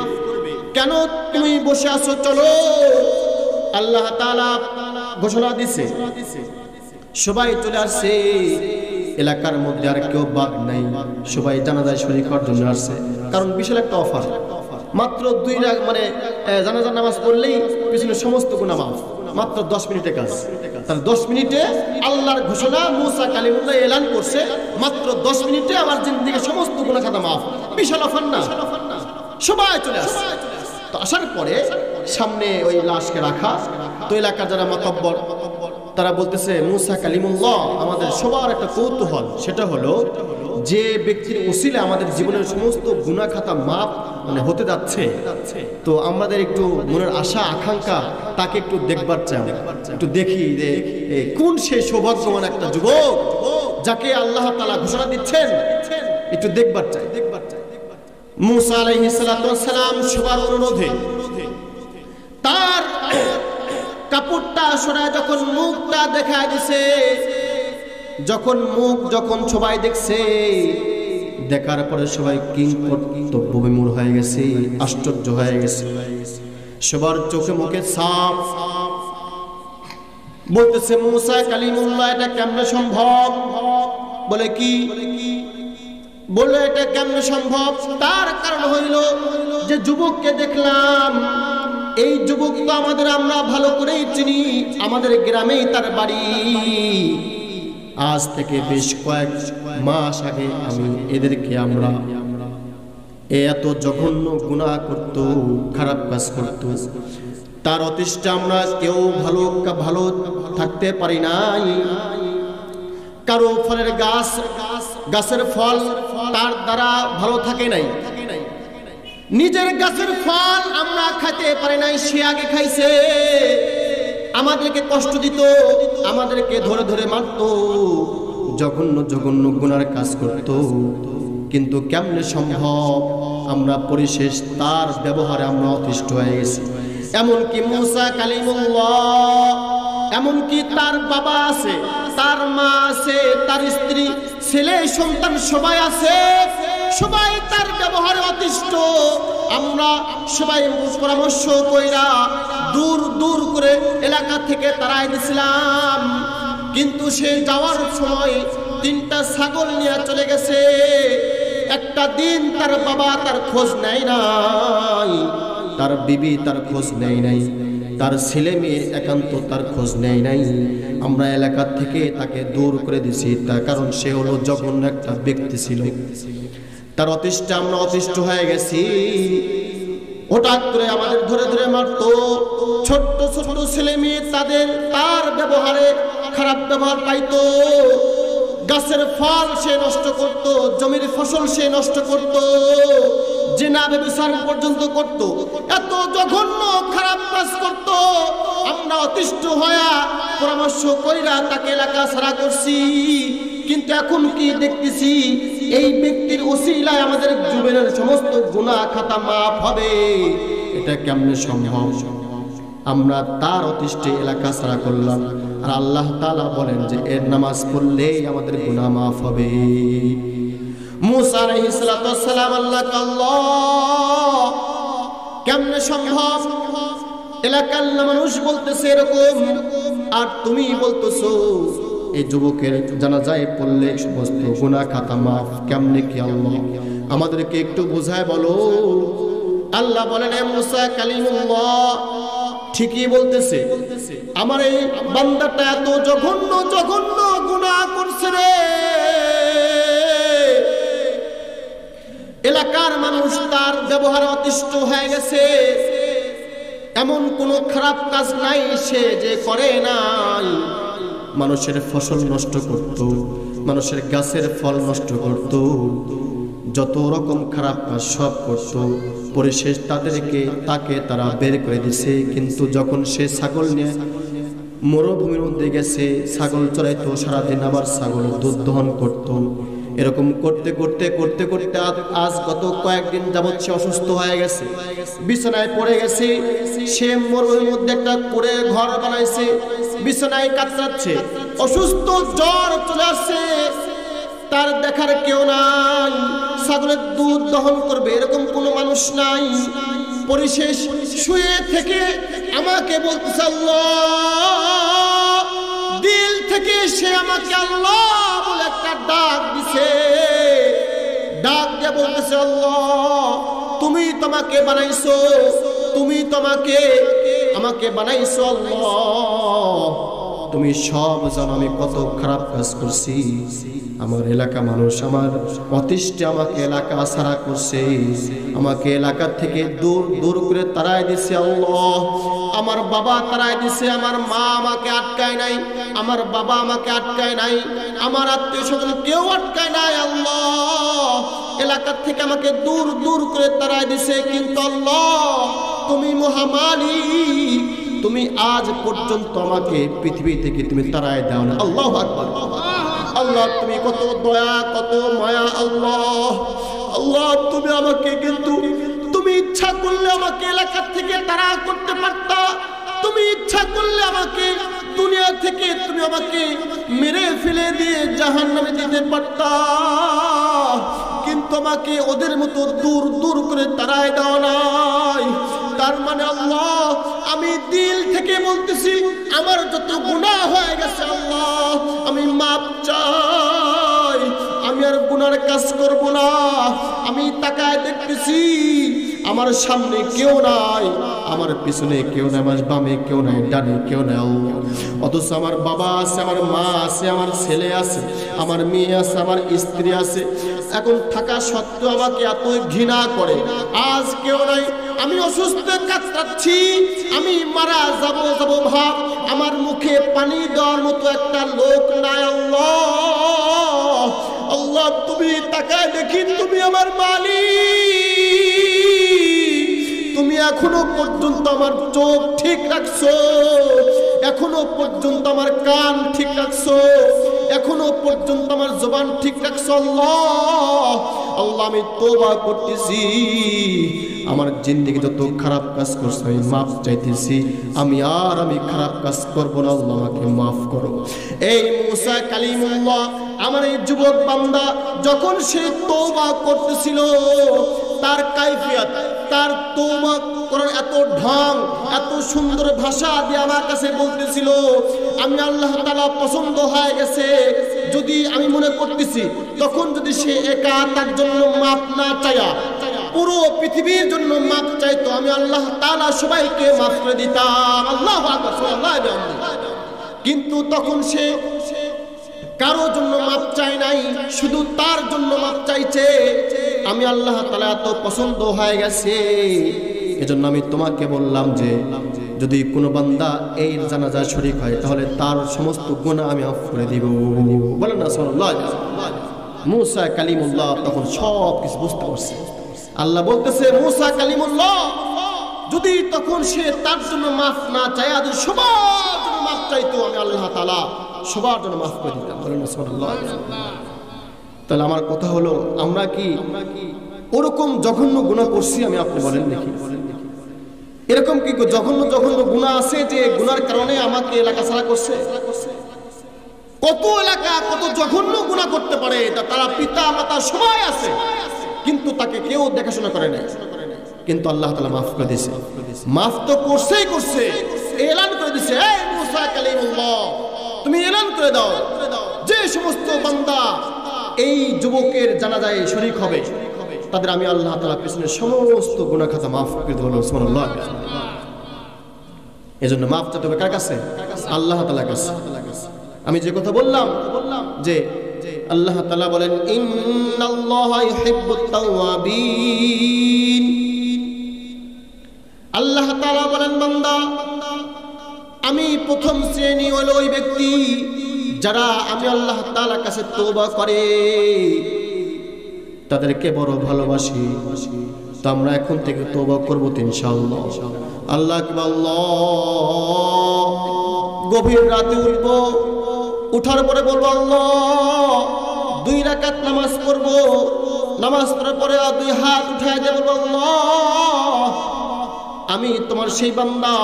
[SPEAKER 1] কেন তুমি বসে আছো? চলো। আল্লাহ তাআলা ঘোষণা দিছে, সবাই চলে আসছে। এলাকার মধ্যে আর কেউ বাদ নাই, সবাই জানাজায় শরীক হওয়ার জন্য আসছে। কারণ বিশাল একটা অফার, মাত্র 2 মানে জানাজার নামাজ পড়লেই পিছনে সমস্ত গুনাহ মাফ, মাত্র 10 মিনিটের কাজ। তাহলে 10 মিনিটে আল্লাহর ঘোষণা মূসা কালিমুল্লাহ এলান করছে, মাত্র 10 মিনিটে আমার জিন্দেগির সমস্ত গুনাহ খাতা মাফ। বিশাল অফার না? সবাই চলে আসছে। তো আসার পরে সামনে ওই লাশকে রাখা, তো এলাকার যারা মাতব্বর তারা বলতেছে মূসা কালিমুল্লাহ, আমাদের সবার একটা কৌতূহল, সেটা হলো যে ব্যক্তির ওসিলে আমাদের জীবনের সমস্ত গুনাহ খাতা মাফ মানে হতে যাচ্ছে, তো আমাদের একটু মনের আশা আকাঙ্ক্ষা তাকে একটু দেখবার চাই, একটু দেখি যে কোন সেই সৌভাগ্যবান একটা যুবক যাকে আল্লাহ তাআলা ঘোষণা দিচ্ছেন, একটু দেখবার চাই। মূসা আলাইহিস সালাতু ওয়াস সালাম সবার অনুরোধে তার কাপড়টা সরায় যখন মুখটা দেখায় দিছে, যখন সবাই দেখছে, দেখার পরে সবাই কিংকর্তব্য বিমূঢ় হয়ে গেছে, আশ্চর্য হয়ে গেছে। সবার চোখে মুখে ছাপ। বলতেছে মূসা কালিমুল্লাহ, এটা কেমনে সম্ভব? বলে কি? বলে এটা কেমনে সম্ভব? তার কারণ হইল যে যুবককে দেখলাম, এই যুবক তো আমরা ভালো করেই চিনি, আমাদের গ্রামেই তার বাড়ি। আজ থেকে বেশ কয়েক মাস আগে আমি এদেরকে আমরা এত জঘন্য গুনাহ করত, খারাপ কাজ করত, তার অতিষ্ঠে আমরা কেউ ভালো থাকতে পারি নাই। কারো ফলের গাছের ফল তার দ্বারা ভালো থাকে নাই, নিজের গাছের ফল আমরা খাইতে পারি নাই, সে আগে খাইছে, আমাদেরকে কষ্ট দিত, আমাদেরকে ধরে ধরে মারত, জঘন্য গুনার কাজ করত। কিন্তু কেমনে সম্ভব? আমরা পরিশেষ তার ব্যবহারে আমরা অতিষ্ঠ হয়ে গেছি। এমনকি মূসা কালিমুল্লাহ, এমনকি তার বাবা আছে, তার মা আছে, তার স্ত্রী, ছেলে, সন্তান সবাই আছে, সবাই তার ব্যবহারে অতিষ্ঠ। আমরা সবাই পরামর্শ কইরা দূর করে এলাকা থেকে তাড়াই দিছিলাম, কিন্তু সে যাওয়ার সময় 3টা ছাগল নিয়ে চলে গেছে। একটা দিন তার বাবা তার খোঁজ নেয় নাই, তার বিবি তার খোঁজ নেয় নাই, তার ছেলে মেয়ে একান্ত তার খোঁজ নেয় নাই। আমরা এলাকা থেকে তাকে দূর করে দিছি, তার কারণ সে হলো জঘন্য একটা ব্যক্তি ছিল। তার অতিষ্ঠে আমরা অতিষ্ঠ হয়ে গেছি। হঠাৎ করে আমাদের ধরে ধরে মারতো। ছোট্ট ছোট্ট ছেলে মেয়ে তার ব্যবহারে খারাপ ব্যবহার পাইতো। গাছের ফল সে নষ্ট করত, জমির ফসল সে নষ্ট করত, জিনা ব্যভিচার পর্যন্ত করত। এত জঘন্য খারাপ কাজ করত। আমরা অতিষ্ঠ হয়ে পরামর্শ কইরা তাকে এলাকা ছাড়া করছি। কিন্তু এখন কি দেখতেছি, এই ব্যক্তির ওসিলায় আমাদের জীবনের সমস্ত গুনাহ খাতা মাফ হবে। এটা কেমনে সম্ভব? আমরা তার অতিষ্ঠে এলাকা ছাড়া করলাম, আর আল্লাহ তাআলা বলেন যে এর নামাজ পড়লেই আমাদের গুনাহ মাফ হবে। মুসা আলাইহিস সালাতু ওয়াস সালাম আল্লাহ কেমনে সম্ভব? এলাকার মানুষ বলতেছে এরকম, আর তুমি বলতেছো এই যুবকের জানাজায় পড়লে সমস্ত গুনাহ খাতা মাফ। কেমনে কি আল্লাহ আমাদেরকে একটু বোঝায় বলো। আল্লাহ বলেন এ মুসা কালিমুল্লাহ, ঠিকই বলতেছে, আমার এই বান্দাটা এত জঘন্য জঘন্য গুনাহ করছে রে। এলাকার মানুষ তার ব্যবহারে অতিষ্ঠ হয়ে গেছে। এমন কোন খারাপ কাজ নাই সে যে করে নাই। মানুষের ফসল নষ্ট করত, মানুষের গাছের ফল নষ্ট করত, যত রকম খারাপ কাজ সব করত। পরিশেষ তাকে তারা বের করে দিছে। কিন্তু যখন সে ছাগল নিয়ে মরুভূমির মধ্যে গেছে, ছাগল চড়াইতো সারাদিন, আবার ছাগল দুধ দহন করত। এরকম করতে করতে করতে করতে আজ গত কয়েকদিন যাবৎ সে অসুস্থ হয়ে গেছে, বিছানায় পড়ে গেছে। সে মরুভূমির মধ্যে একটা করে ঘর বানাইছে, বিছানায় কাতরাচ্ছে, অসুস্থ, জ্বর চলে আসছে। তার দেখার কেউ নাই, ছাগলের দুধ দহন করবে এরকম কোনো মানুষ নাই। পরিশেষ শুয়ে থেকে আমাকে বলতেছে আল্লাহ, দিল থেকে সে আমাকে আল্লাহ বলে একটা ডাক দিছে। ডাক দিয়ে বলতেছে আল্লাহ, তুমি তোমাকে বানাইছো, তুমি আমাকে বানাইছো আল্লাহ, তুমি সব জানো আমি কত খারাপ কাজ করছি। আমার এলাকা মানুষ আমার অতিষ্ঠে আমাকে এলাকা ছাড়া করছে, আমাকে এলাকা থেকে দূর দূর করে তাড়ায় দিছে আল্লাহ। আমার বাবা তাড়ায় দিছে, আমার মা আমাকে আটকায় নাই, আমার বাবা আমাকে আটকায় নাই, আমার আত্মীয় স্বজন কেউ আটকায় নাই আল্লাহ। এলাকা থেকে আমাকে দূর দূর করে তাড়ায় দিছে। কিন্তু আল্লাহ তুমি মহামালিক, তুমি আজ পর্যন্ত আমাকে পৃথিবী থেকে তুমি তাড়ায় দাও না। আল্লাহু আকবার। আল্লাহ তুমি কত দয়া, কত মায়া আল্লাহ। আল্লাহ তুমি আমাকে, কিন্তু তুমি ইচ্ছা করলে আমাকে এলাকা থেকে তাড়া করতে পারতা। তুমি ইচ্ছা করলে আমাকে দুনিয়া থেকে তুমি আমাকে মেরে ফেলে দিয়ে জাহান্নামে দিতে পারতা, কিন্তু আমাকে ওদের মতো দূর দূর করে তাড়ায় দাও নাই। তার মানে আল্লাহ আমি দিল থেকে বলতেছি, আমার যত গুনাহ হয়ে গেছে আল্লাহ আমি মাপ চাই, আমি আর গুনার কাজ করব না। আমি তাকায় দেখতেছি আমার সামনে কেউ নাই, আমার পিছনে কেউ নাই, আমার বামে কেউ নাই, ডানে কেউ নাই, অথচ আমার বাবা আছে, আমার মা আছে, আমার ছেলে আছে, আমার মেয়ে আছে, আমার স্ত্রী আছে। এখন থাকা সত্ত্বেও আমাকে এত ঘৃণা করে। আজ কেউ নাই, আমি অসুস্থ কাতরাচ্ছি, আমি মারা যাব ভাব, আমার মুখে পানি দেওয়ার মতো একটা লোক নাই আল্লাহ। আল্লাহ তুমি তাকায় দেখি, তুমি আমার মালিক, তুমি এখনো পর্যন্ত আমার চোখ ঠিক রাখছো, এখনো পর্যন্ত আমার কান ঠিক রাখছো, এখনো পর্যন্ত আমার জবান ঠিক রাখছো আল্লাহ। আল্লাহ আমি তওবা করতেছি, আমার জিন্দেগি যত খারাপ কাজ করছে আমি মাফ চাইতেছি, আমি খারাপ কাজ করব না, আল্লাহ আমাকে মাফ করো। এই মুসা কালিমুল্লাহ আমার এই যুবক বান্দা যখন সে তওবা করতেছিল, তার কাইফিয়ত, তার তওবা করার এত ঢং, এত সুন্দর ভাষা দিয়ে আমার কাছে বলতেছিল, আমি আল্লাহ তাআলা পছন্দ হয়ে গেছে, যদি আমি মনে করতেছি তখন যদি সে একা তার জন্য মাফ না চায়া পুরো পৃথিবীর জন্য মাফ চাইতো, আমি আল্লাহ তাআলা সবাইকে মাফ করে দিতাম। আল্লাহু আকবার, সুবহানাল্লাহ। কিন্তু তখন সে কারো জন্য মাফ চায় নাই, শুধু তার জন্য মাফ চাইছে। আমি আল্লাহ তাআলা এত পছন্দ হয়ে গেছে, এজন্য আমি তোমাকে বললাম যে যদি কোনো বান্দা এই জানাজা শরীক হয় তাহলে তার সমস্ত গুনাহ আমি মাফ করে দিব। বলেন না সুবহানাল্লাহ। মুসা কালিমুল্লাহ তখন সব কিছু বুঝতে পারছে। আল্লাহ বলতেছে মুসা কালিমুল্লাহ যদি তখন সে তার জন্য মাফ না চায়, যদি সবার জন্য মাফ চাইতো, আমি আল্লাহ তাআলা সবার জন্য মাফ করে দিতাম। বলেন না সুবহানাল্লাহ। তাহলে আমার কথা হলো, আমরা কি ওরকম জঘন্য গুনাহ করছি? আমি আপনি বলেন দেখি, এরকম কি জঘন্য জঘন্য গুনাহ আছে যে গুনার কারণে আমাকে এলাকা ছাড়া করছে? কত এলাকা কত জঘন্য গুনাহ করতে পারে, তারা পিতা মাতা সবাই আছে, কিন্তু তাকে কেউ দেখাশোনা করে না। কিন্তু আল্লাহ তাআলা মাফ করে দিয়েছে। মাফ তো করছেই করছে, এলান করে দিয়েছে, এই মুসা কালিমুল্লাহ তুমি এলান করে দাও যে সমস্ত বান্দা এই যুবকের জানাজায় শরীক হবে তাদের আমি আল্লাহ তাআলা পিছনের সমস্ত গুনাহ খাতা মাফ করে দেব। সুবহানাল্লাহ। এজন্য মাফ চাইতে হবে কার কাছে? আল্লাহ তাআলার কাছে। আমি যে কথা বললাম যে আল্লাহ তাআলা বলেন ইন্নাল্লাহা ইউহিব্বুত তাওয়াবিন। আল্লাহ তাআলা বলেন বান্দা আমি প্রথম শ্রেণী হলো ওই ব্যক্তি যারা আমি আল্লাহ তাআলার কাছে তওবা করে, তাদেরকে বড় ভালোবাসি। তো আমরা এখন থেকে তওবা করব ইনশাআল্লাহ। আল্লাহ আল্লাহ গভীর রাতে উঠব, উঠার পরে বলবো আল্লাহ 2 রাকাত নামাজ পড়ব, নামাজ পড়ার পরে 2 হাত উঠায় দিয়ে বলবো আল্লাহ আমি তোমার সেই বান্দা,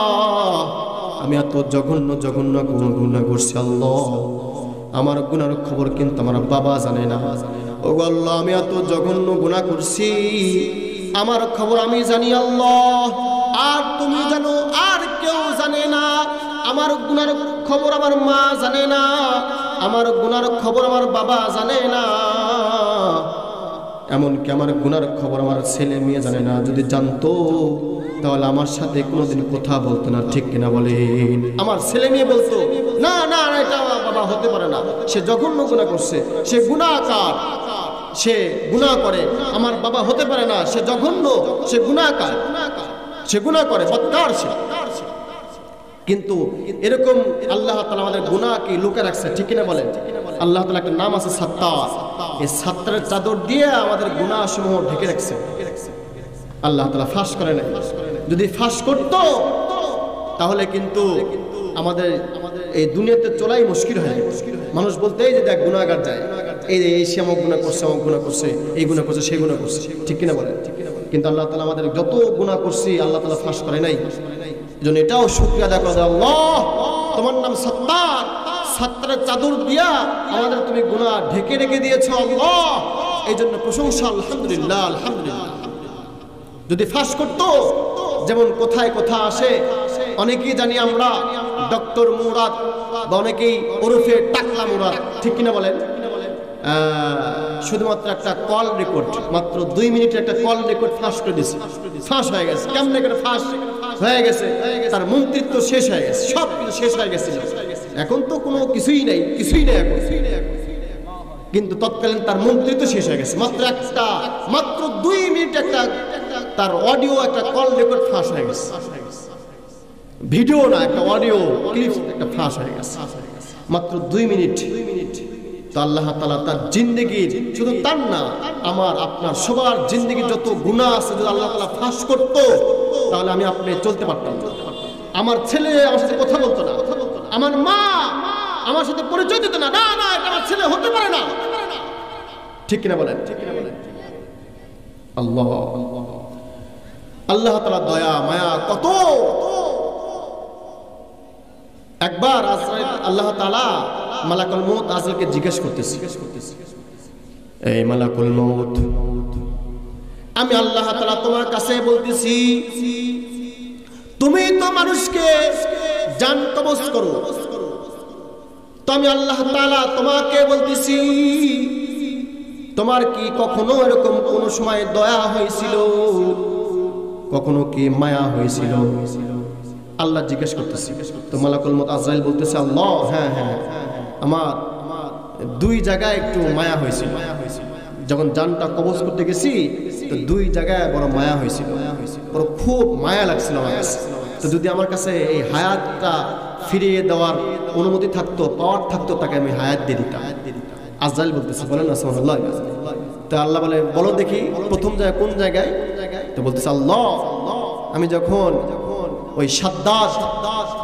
[SPEAKER 1] আমি এত জঘন্য জঘন্য গুনাহ করছি আল্লাহ, আমার গুনার খবর কিন্তু আমার বাবা জানে না। ও আল্লাহ আমি এত জঘন্য গুনাহ করছি, আমার খবর আমি জানি আল্লাহ, আর তুমি জানো, আর কেউ জানে না। আমার গুনার খবর আমার মা জানে না, আমার গুনার খবর আমার বাবা জানে না, এমনকি আমার গুনার খবর আমার ছেলে মেয়ে জানে না। যদি জানতো তাহলে আমার সাথে কোনোদিন কথা বলতো না, ঠিক কিনা বলেন? আমার ছেলে মেয়ে বলতো না না এটা আমার বাবা হতে পারে না, সে জঘন্য গুনাহ করছে, সে গুনাহগার, সে গুনাহ করে, আমার বাবা হতে পারে না, সে জঘন্য, সে গুনাহগার, সে গুনাহ করে, বদকার সে। কিন্তু এরকম আল্লাহ তাআলা আমাদের গুনাহকে লুকিয়ে রাখছে, ঠিক কিনা বলেন? আল্লাহ তাআলা একটা নাম আছে সাত্তার, এই সাত্তারের চাদর দিয়ে আমাদের গুনাহসমূহ ঢেকে রাখছে। আল্লাহ তাআলা ফাঁস করে নাই। যদি ফাঁস করত তাহলে কিন্তু আমাদের এই দুনিয়াতে চলাই মুশকিল হয়। মানুষ বলতে এই যে দেখ গুনাহগার যায়, এই যে এই সে অমুক গুনাহ করছে, অমুক গুনাহ করছে, এই গুনাহ করছে, সেই গুনাহ করছে, ঠিক কিনা বলেন? কিন্তু আল্লাহ তাআলা আমাদের যত গুনাহ করছি আল্লাহ তাআলা ফাঁস করে নাই। এজন্য এটাও শুকরিয়া আদায় করতে হবে, আল্লাহ তোমার নাম সাত্তার, সাত্তারের চাদর দিয়া আমাদের তুমি গুনাহ ঢেকে রেখে দিয়েছো আল্লাহ, এই জন্য প্রশংসা আলহামদুলিল্লাহ আলহামদুলিল্লাহ। যদি ফাঁস করত, যেমন কোথায় কথা আসে, অনেকেই জানি আমরা ডক্টর মুরাদ বা অনেকেই ওরফে টাকলা মুরাদ, ঠিক কিনা বলেন? শুধুমাত্র একটা কল রেকর্ড, মাত্র 2 মিনিটের একটা কল রেকর্ড ফাঁস করে দিয়েছে, ফাঁস হয়ে গেছে। কেমনে করে ফাঁস হয়ে গেছে? তার মন্ত্রিত্ব শেষ হয়ে গেছে, সব কিছু শেষ হয়ে গেছিল, এখন তো কোনো কিছুই নেই, কিছুই নেই এখন। কিন্তু তৎকালীন তার মন্ত্রিত্ব শেষ হয়ে গেছে, মাত্র 2 মিনিট একটা তার অডিও, একটা কল রেকর্ড ফাঁস হয়ে গেছে, ভিডিও না, একটা অডিও ক্লিপ একটা ফাঁস হয়ে গেছে, মাত্র 2 মিনিট। তো আল্লাহ তাআলা তার জিন্দেগির, শুধু তার না আমার আপনার সবার জিন্দেগির যত গুনাহ আছে যদি আল্লাহ তাআলা ফাঁস করতো তাহলে আমি আপনি চলতে পারতাম। আমার ছেলে আমার সাথে কথা বলতো না, আমার মা আমার সাথে পরিচয় দিত না, না না এটা আমার ছেলে হতে পারে না, ঠিক কিনা বলেন? আল্লাহ আল্লাহ তাআলা দয়া মায়া কত। একবার আল্লাহ তাআলা মালাকুল মউত আজরাইলকে জিজ্ঞেস করতেছি, এই মালাকুল মউত আমি আল্লাহ তাআলা তোমার কাছে বলতেছি তুমি তো মানুষকে জান কবজ করো, তো আমি আল্লাহ তাআলা তোমাকে বলতেছি, তোমার কি কখনো এরকম কোন সময় দয়া হয়েছিল, কখনো কি মায়া হয়েছিল? আল্লাহ জিজ্ঞেস করতেছি। তো মালাকুল মউত আজরাইল বলতেছে, আল্লাহ হ্যাঁ হ্যাঁ আমার দুই জায়গায় একটু মায়া হয়েছিল। যখন জানটা কবজ করতে গেছি তো দুই জায়গায় বড় মায়া হয়েছিল, বড় খুব মায়া লাগছিল আমার কাছে। তো যদি আমার কাছে এই হায়াতটা ফিরিয়ে দেওয়ার অনুমতি থাকতো, পাওয়ার থাকতো, তাকে আমি হায়াত দিয়ে দিতাম। আজরাইল বলতেছে, বলেন না সুবহানাল্লাহ। তো আল্লাহ বলে, বলো দেখি প্রথম জায়গা কোন জায়গায়? তো বলতেছে, আল্লাহ আমি যখন ওই সাদ্দাত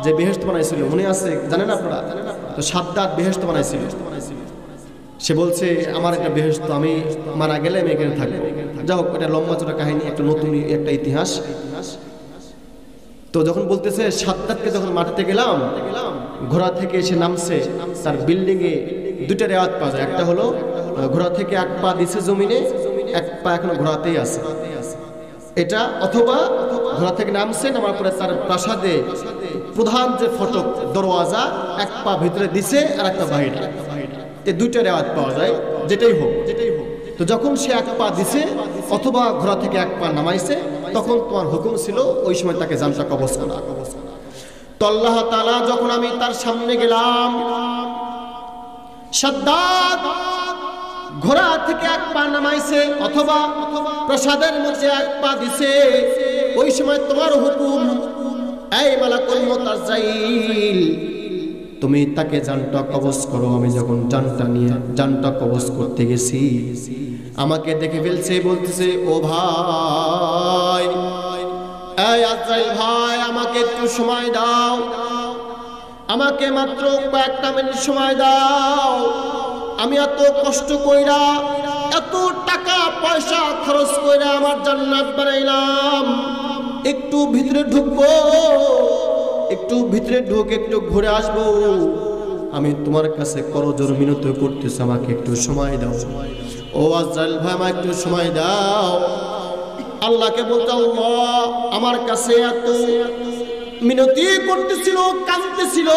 [SPEAKER 1] যে বেহেশত বানাইছিল, মনে আছে জানেন আপনারা? তো সাদ্দাত বেহেশত বানাইছিল, সে বলছে আমার একটা বেহেশত, আমি মারা গেলে আমি এখানে থাকবো। যাই হোক, এটা লম্বা চড়া কাহিনী, একটা নতুন একটা ইতিহাস। তো যখন বলতেছে সাদ্দাতকে যখন মারতে গেলাম, ঘোড়া থেকে এসে নামছে, তার বিল্ডিং এ দুইটা রেওয়াত পাওয়া যায়। একটা হলো ঘোড়া থেকে এক পা দিছে জমিনে, এক পা এখনো ঘোড়াতেই আছে, এটা। অথবা ঘোড়া থেকে নামছে, নামার পরে তার প্রাসাদে প্রধান যে ফটক দরওয়াজা, এক পা ভিতরে দিছে আর একটা বাইরে, এই দুইটা রেওয়াত পাওয়া যায়, যেটাই হোক। তো যখন সে এক পা দিছে অথবা ঘোড়া থেকে এক পা নামাইছে, তখন তোমার হুকুম ছিল ওই সময় তাকে জানটা কবজ করা। তো আল্লাহ তাআলা যখন আমি তার সামনে গেলাম, সাদ্দাত ঘোড়া থেকে এক পা নামাইছে অথবা প্রাসাদের মধ্যে এক পা দিছে, ওই সময় তোমার হুকুম, এই মালাকুল মউত আজরাইল, তুমি তাকে জানটা কবজ করো। আমি যখন জানটা নিয়ে জানটা কবজ করতে গেছি, আমাকে দেখে ফেলছে, বলতেছে, ও ভাই, এই আজরাইল ভাই, আমাকে একটু সময় দাও, আমাকে মাত্র কয়েকটা মিনিট সময় দাও। আমি এত কষ্ট কইরা, এত টাকা পয়সা খরচ কইরা আমার জান্নাত বানাইলাম, একটু ভিতরে ঢুকবো, একটু ভিতরে ঢুকে একটু ঘুরে আসবো। আমি তোমার কাছে করজোর মিনতি করতেছি, আমাকে একটু সময় দাও। ও আজরাইল ভাই, আমাকে একটু সময় দাও। আল্লাহকে বলতে, আল্লাহ আমার কাছে এত মিনতি করতেছিল, কাঁদতেছিল,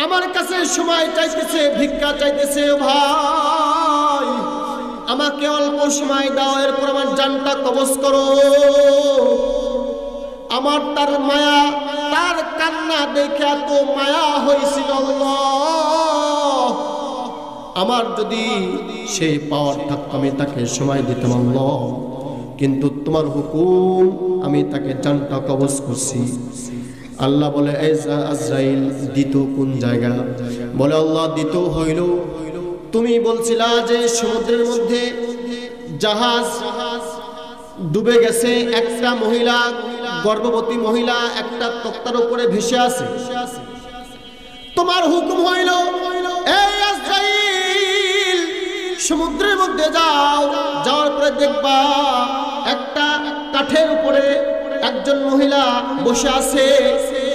[SPEAKER 1] আমার কাছে সময় চাইতেছে, ভিক্ষা চাইতেছে, ভাই আমাকে অল্প সময় দাও, এরপর আমার জানটা কবজ করো। আমার তার মায়া, তার কান্না দেখে এত মায়া হয়েছিল, আমার যদি সেই পাওয়ার থাকতো আমি তাকে সময় দিতাম আল্লাহ, কিন্তু তোমার হুকুম, আমি তাকে জানটা কবজ করছি। আল্লাহ বলে, এই আজরাইল, দ্বিতীয় কোন জায়গা? বলে, আল্লাহ দ্বিতীয় হইল, তুমি বলছিলা যে সমুদ্রের মধ্যে জাহাজ ডুবে গেছে, একটা মহিলা, গর্ভবতী মহিলা একটা তক্তার উপরে ভেসে আছে। তোমার হুকুম হইল, এই আজরাইল, সমুদ্রের মধ্যে যাও, যাওয়ার পরে দেখবা একটা কাঠের উপরে একজন মহিলা বসে আছে,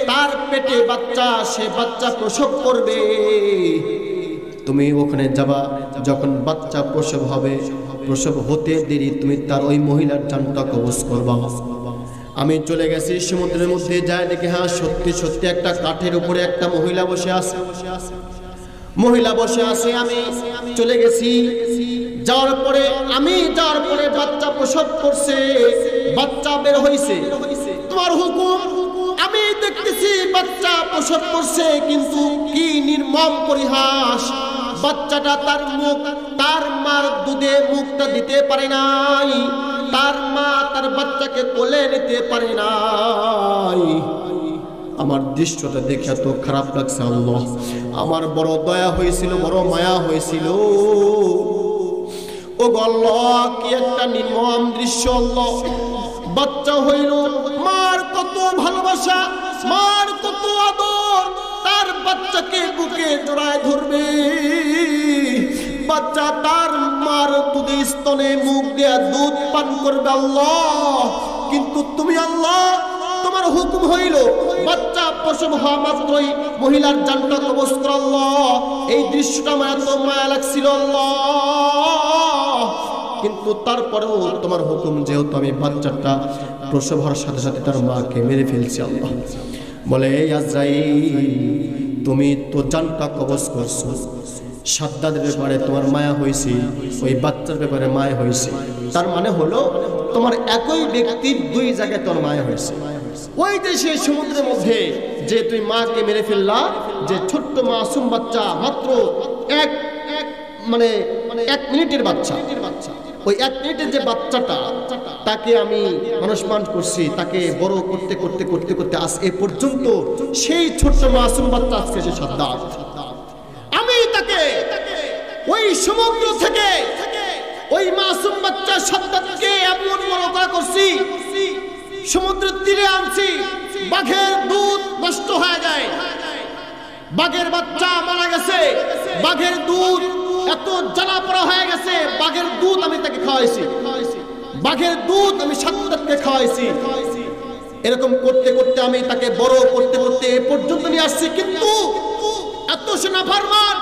[SPEAKER 1] তার পেটে বাচ্চা, সে বাচ্চা প্রসব করবে। তুমি ওখানে যাবা, যখন বাচ্চা প্রসব হবে, প্রসব হতে দেরি তুমি তার ওই মহিলার জানটা কবজ করবা। আমি চলে গেছি সমুদ্রের মধ্যে, যায় দেখি হ্যাঁ সত্যি সত্যি একটা কাঠের উপরে একটা মহিলা বসে আছে, মহিলা বসে আছে। আমি চলে গেছি, যাওয়ার পরে বাচ্চা প্রসব করছে, বাচ্চা বের হইছে। তোমার হুকুম, আমি দেখতেছি বাচ্চা প্রসব করছে, কিন্তু কি নির্মম পরিহাস, বাচ্চাটা তার মুখ, তার মার দুধে মুখটা দিতে পারে নাই, তার মা তার বাচ্চাকে কোলে নিতে পারে নাই। আমার দৃশ্যটা দেখে এত খারাপ লাগছে আল্লাহ, আমার বড় দয়া হয়েছিল, বড় মায়া হয়েছিল। ও আল্লাহ, কি একটা নির্মম দৃশ্য আল্লাহ। বাচ্চা হইল, মার কত ভালোবাসা, মার কত আদর, তার বাচ্চাকে বুকে জড়ায় ধরবে, বাচ্চা তার মার দুধে স্তনে মুখ দিয়ে দুধ পান করবে আল্লাহ। কিন্তু তুমি আল্লাহ, তোমার হুকুম হইল বাচ্চা প্রসব হওয়া মাত্রই মহিলার জানটা কবজ কর আল্লাহ। এই দৃশ্যটা আমার এত মায়া লাগছিল আল্লাহ, কিন্তু তারপরেও তোমার হুকুম, যেহেতু আমি বাচ্চাটা প্রসব হওয়ার সাথে সাথে তার মাকে মেরে ফেলছি আল্লাহ। বলে, এই আজরাইল, তুমি তো জানটা কবজ করছো, সাদ্দাদের ব্যাপারে তোমার মায়া হয়েছে, ওই বাচ্চার ব্যাপারে মায়া হয়েছে। তার মানে হলো তোমার একই ব্যক্তির দুই জায়গায় তোমার মায়া হয়েছে। ওই যে সেই সমুদ্রের মধ্যে যে তুমি মাকে মেরে ফেললা, যে ছোট্ট মাসুম বাচ্চা, মাত্র এক মিনিটের বাচ্চা, ওই 1 মিনিটের যে বাচ্চাটা, তাকে আমি মানুষ করছি, তাকে বড় করতে করতে করতে করতে আজ এ পর্যন্ত সেই ছোট্ট মাসুম বাচ্চা আজকে সে সাদ্দাত। আমি তাকে ওই সমুদ্র থেকে ওই মাসুম বাচ্চা সাদ্দাতকে এমন বড় করা করছি, সমুদ্রের তীরে আনছি, বাঘের দুধ নষ্ট হয়ে যায়, বাঘের বাচ্চা মারা গেছে, বাঘের দুধ এত জ্বালা পোড়া হয়ে গেছে, বাঘের দুধ আমি তাকে খাওয়াইছি, বাঘের দুধ আমি সাদ্দাতকে খাওয়াইছি। এরকম করতে করতে আমি তাকে বড় করতে করতে এ পর্যন্ত নিয়ে আসছি। কিন্তু এত সে নাফরমান,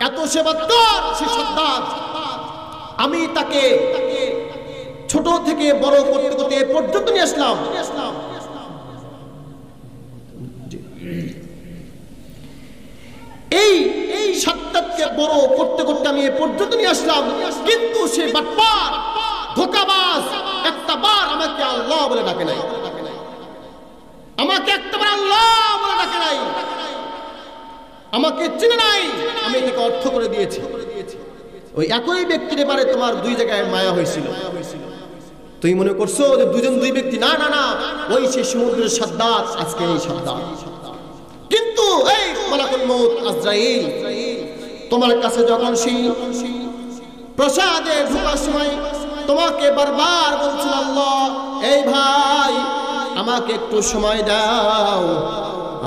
[SPEAKER 1] এত সে বাদদার, সে সাদ্দাত, আমি তাকে ছোট থেকে বড় করতে করতে এ পর্যন্ত নিয়ে আসলাম। এই সাদ্দাতকে বড় করতে করতে আমি এ পর্যন্ত নিয়ে আসলাম, কিন্তু সে বাটপার, ধোঁকাবাজ, একটা বার আমাকে আল্লাহ বলে ডাকে নাই, আমাকে একটাবার আল্লাহ বলে ডাকে নাই, আমাকে চিনে নাই, আমি এটাকে অর্থ করে দিয়েছি। ওই একই ব্যক্তির ব্যাপারে তোমার দুই জায়গায় মায়া হয়েছিল। তুই মনে করছো যে দুজন দুই ব্যক্তি? না না না, ওই সেই সমুদ্রের সাদ্দাত, আজকে এই সাদ্দাত। কিন্তু এই মালাকুল মউত আজরাইল তোমার কাছে যখন সেই প্রসাদে ঢোকার সময় তোমাকে বারবার বলছিল, আল্লাহ এই ভাই আমাকে একটু সময় দাও,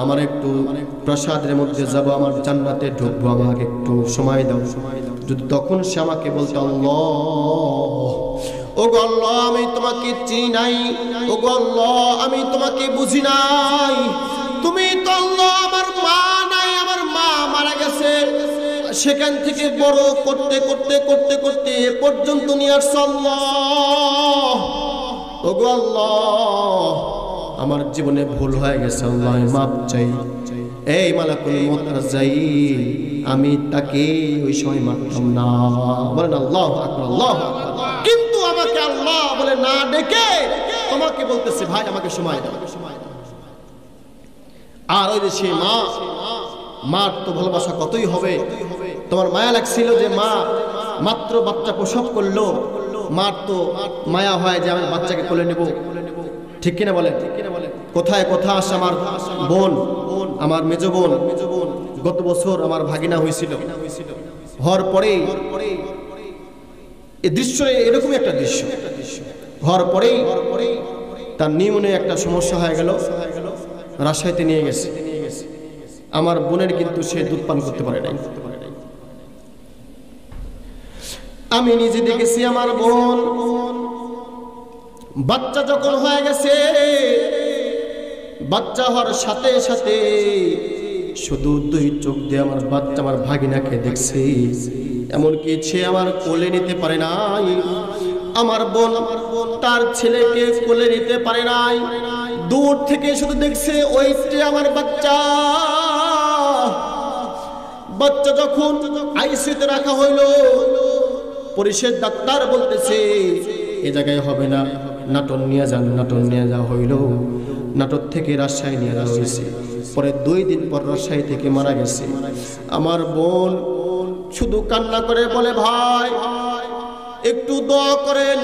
[SPEAKER 1] আমার একটু প্রসাদের মধ্যে যাব, আমার জান্নাতে ঢুকবো, আমাকে একটু সময় দাও। যদি তখন সে আমাকে বলতো, আল্লাহ ও গো আল্লাহ আমি তোমাকে চিনি নাই, ও গো আল্লাহ আমি তোমাকে বুঝি নাই, তুমি তো আল্লাহ আমার মা নাই, আমার মা মারা গেছে, সেখান থেকে বড় করতে করতে করতে করতে এ পর্যন্ত নিয়ে আসছো আল্লাহ, ও গো আল্লাহ আমার জীবনে ভুল হয়ে গেছে, আল্লাহ মাপ চাই। এই মালাকুল মউত আজরাইল আমি তাকে ওই সময় মারতাম না, বলেন আল্লাহু আকবার, আল্লাহু আকবার। কিন্তু আমাকে আল্লাহ বলে না ডেকে তোমাকে বলতেছে, ভাই আমাকে সময় দাও। আর ওই যে সে মার তো ভালোবাসা কতই হবে, তোমার মায়া লাগছিল যে মা মাত্র বাচ্চা প্রসব করলো, মার তো মায়া হয় যে আমার বাচ্চাকে কোলে নেব, ঠিক কিনা বলেন? কোথায় কথা আসে আমার বোন, আমার মেজ বোন, গত বছর আমার ভাগিনা হয়েছিল, হওয়ার পরেই এই দৃশ্য, এরকমই একটা দৃশ্য, হওয়ার পরেই তার নিউমোনিয়া একটা সমস্যা হয়ে গেল, রাজশাহীতে নিয়ে গেছে। আমার বোনের কিন্তু সে দুধ পান করতে পারে নাই। আমি নিজে দেখেছি আমার বোন বাচ্চা যখন হয়ে গেছে, বাচ্চা হওয়ার সাথে সাথে শুধু দুই চোখ দিয়ে আমার বাচ্চা, আমার ভাগিনাকে দেখছে, এমনকি সে আমার কোলে নিতে পারে নাই, আমার বোন তার ছেলেকে কোলে নিতে পারে নাই, দূর থেকে শুধু দেখছে ওইটা আমার বাচ্চা। বাচ্চা যখন আইসিইউতে রাখা হইল, পরিশেষ ডাক্তার বলতেছে এ জায়গায় হবে না, নাটোর নিয়ে যান, নাটোর নিয়ে যাওয়া হইল, নাটোর থেকে রাজশাহী নিয়ে যাওয়া হয়েছে। পরে 2 দিন পর রাজশাহী থেকে মারা গেছে। আমার বোন শুধু কান্না করে বলে, ভাই একটু দোয়া করেন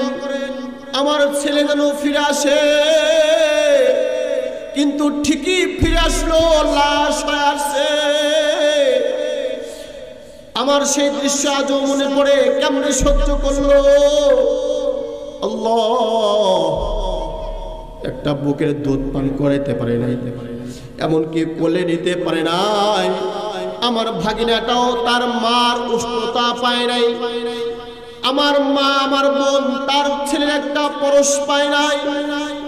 [SPEAKER 1] আমার ছেলে যেন ফিরে আসে। কিন্তু ঠিকই ফিরে আসলো, লাশ হয়ে আসছে। আমার সেই দৃশ্য আজও মনে পড়ে, কেমনে সহ্য করলো আল্লাহ। একটা বুকের দুধ পান করাইতে পারে নাই, এমনকি কোলে নিতে পারে নাই। আমার ভাগিনাটাও তার মার উষ্ণতা পায় নাই, আমার মা, আমার বোন তার ছেলের একটা পরশ পায় নাই,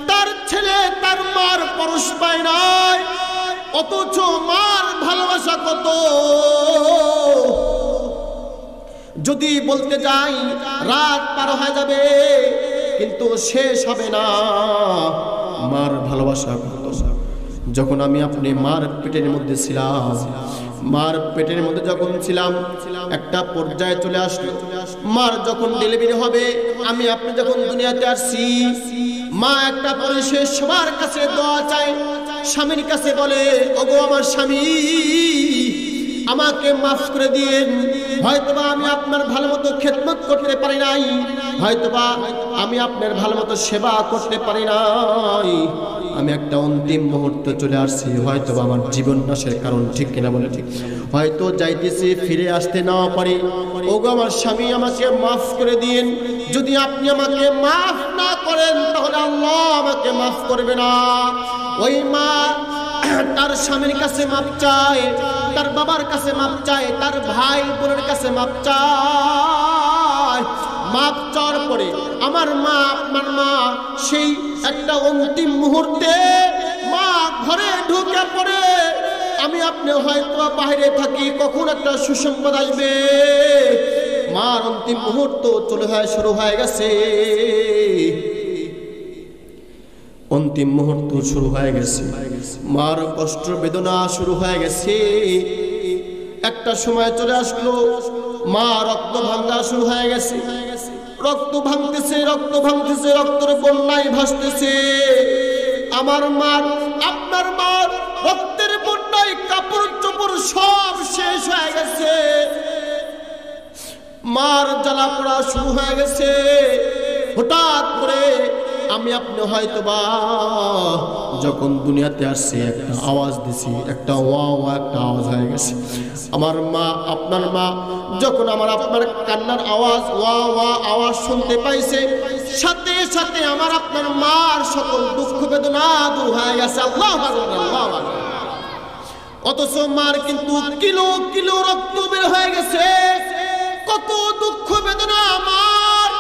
[SPEAKER 1] তার ছেলে তার মার পরশ পায় নাই। অথচ মার ভালোবাসা কত, যদি বলতে যাই রাত পার হয়ে যাবে কিন্তু শেষ হবে না। মার ভালোবাসা কত, যখন আমি আপনি মার পেটের মধ্যে ছিলাম, মার পেটের মধ্যে যখন ছিলাম একটা পর্যায়ে চলে আসলো, মার যখন ডেলিভারি হবে, আমি আপনি যখন দুনিয়াতে আসছি, মা একটা পরিশেষ সবার কাছে দোয়া চায়, স্বামীর কাছে বলে, ওগো আমার স্বামী, আমাকে মাফ করে দিন, হয়তোবা আমি আপনার ভালো মতো খেদমত করতে পারি নাই, হয়তোবা আমি আপনার ভালো মতো সেবা করতে পারি নাই, আমি একটা অন্তিম মুহূর্তে চলে আসছি, হয়তোবা আমার জীবন নাশের কারণ, ঠিক কিনা বলে? ঠিক। হয়তো যাইতেছি, ফিরে আসতে না পারি, ওগো আমার স্বামী, আমাকে মাফ করে দিন, যদি আপনি আমাকে মাফ না করেন তাহলে আল্লাহ আমাকে মাফ করবে না। ওই মা তার স্বামীর কাছে মাপ চায়, তার বাবার কাছে মাপ চায়, তার ভাই বোনের কাছে মাপ চায়। মাপ চাওয়ার পরে আমার মা, আপনার মা, সেই একটা অন্তিম মুহূর্তে মা ঘরে ঢুকে পড়ে, আমি আপনি হয়তো বাইরে থাকি, কখন একটা সুসংবাদ আসবে, মার অন্তিম মুহূর্ত শুরু হয়ে গেছে, অন্তিম মুহূর্ত শুরু হয়ে গেছে, মার কষ্ট বেদনা শুরু হয়ে গেছে। একটা সময় চলে আসলো, মা রক্ত ভাঙা শুরু হয়ে গেছে, রক্ত ভাঙতেছে, রক্ত ভাঙতেছে, রক্তের বন্যায় ভাসতেছে। আমার মা, আপনার মা রক্তের বন্যায় কাপড় চোপড় সব শেষ হয়ে গেছে, মার জ্বালা পোড়া শুরু হয়ে গেছে। হঠাৎ করে আমি আপনি হয়তোবা যখন দুনিয়াতে আসছে, একটা আওয়াজ দিছি, একটা ওয়া ওয়া একটা আওয়াজ হয়ে গেছে। আমার মা, আপনার মা যখন আমার আপনার কান্নার আওয়াজ, ওয়া ওয়া আওয়াজ শুনতে পাইছে, সাথে সাথে আমার আপনার মার সকল দুঃখ বেদনা দূর হয়ে গেছে। আল্লাহু আকবার, আল্লাহু আকবার। অথচ মার কিন্তু কিলো কিলো রক্ত বের হয়ে গেছে, কত দুঃখ বেদনা আমার।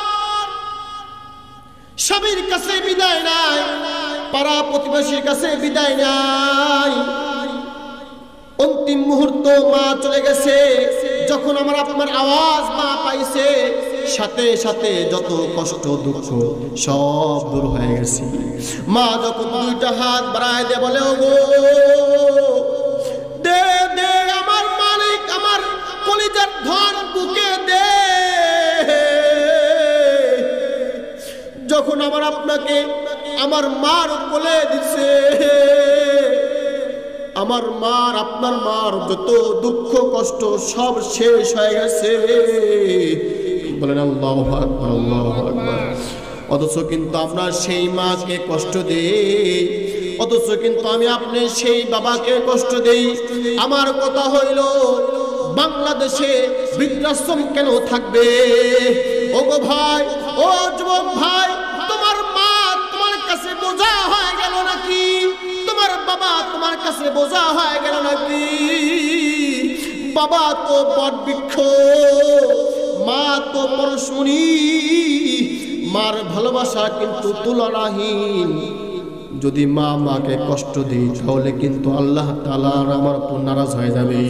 [SPEAKER 1] স্বামীর কাছে বিদায় নাই, পাড়া প্রতিবেশীর কাছে বিদায় নাই, অন্তিম মুহূর্ত মা চলে গেছে। যখন আমার আপনার আওয়াজ মা পাইছে, সাথে সাথে যত কষ্ট দুঃখ সব দূর হয়ে গেছে। মা যখন দুইটা হাত বাড়ায় দিয়ে বলে, ওগো দে দে আমার মালিক, আমার কলিজার ধন বুকে দে। যখন আমার আপনাকে আমার মার কোলে দিছে, আমার মার, আপনার মার যত দুঃখ কষ্ট সব শেষ হয়ে গেছে। বলেন আল্লাহু আকবার, আল্লাহু আকবার। অথচ কিন্তু আমরা সেই মাকে কষ্ট দেই, অথচ কিন্তু আমি আপনি সেই বাবাকে কষ্ট দেই। আমার কথা হইল, বাংলাদেশে বৃদ্ধাশ্রম কেন থাকবে? ওগো ভাই, ও যুবক ভাই, তোমার মা তোমার কাছে বোঝা হয়ে গেল নাকি? তোমার বাবা তোমার কাছে বোঝা হয়ে গেল নাকি? বাবা তো বটবৃক্ষ, মা তো পরশুনি, মার ভালোবাসা কিন্তু তুলনাহীন। যদি মা মাকে কষ্ট দেই তাহলে কিন্তু আল্লাহ তাআলা আমার উপর নারাজ হয়ে যাবে।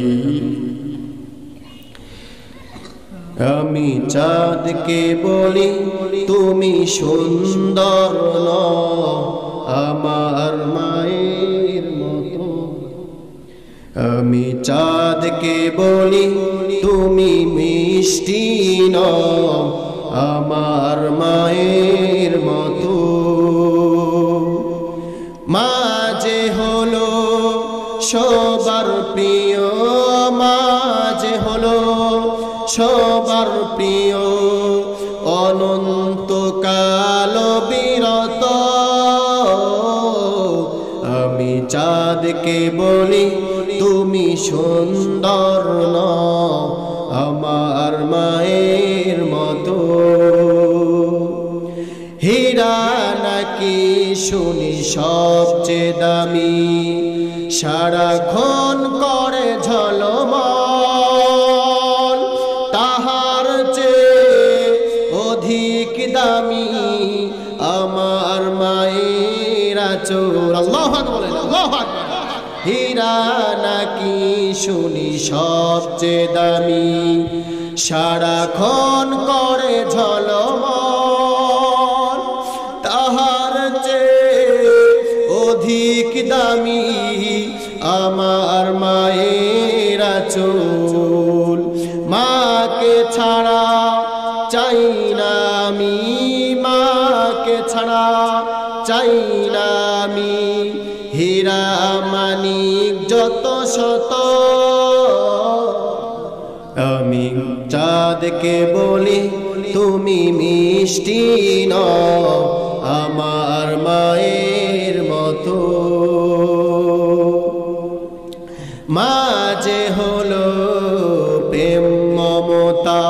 [SPEAKER 1] আমি চাঁদকে বলি তুমি সুন্দর নও আমার মায়ের মতো, আমি চাঁদকে বলি তুমি মিষ্টি নও আমার মায়ের মতো। মা যে হলো সবার প্রিয়, মা যে হলো সবার প্রিয়, অনন্তকাল বিরত। আমি চাঁদকে বলি তুমি সুন্দর নও আমার মায়ের মতো। হীরা নাকি শুনি সবচেয়ে দামি, সারাক্ষণ করে ঝলমল, তাহার চেয়ে অধিক দামি আমার মায়ের আঁচল। আল্লাহু আকবার, আল্লাহু আকবার। হীরা নাকি শুনি সবচেয়ে দামি, সারাক্ষণ করে ঝলমল, তাহার চেয়ে অধিক দামি আমার মায়ের আঁচল, মাকে ছাড়া চাই না আমি, মাকে ছাড়া চাই না আমি, হীরা মানিক যত শত, আমি চাঁদকে বলি তুমি মিষ্টি নও আমার মায়ের মতো। মা যে হলো প্রেম মমতা,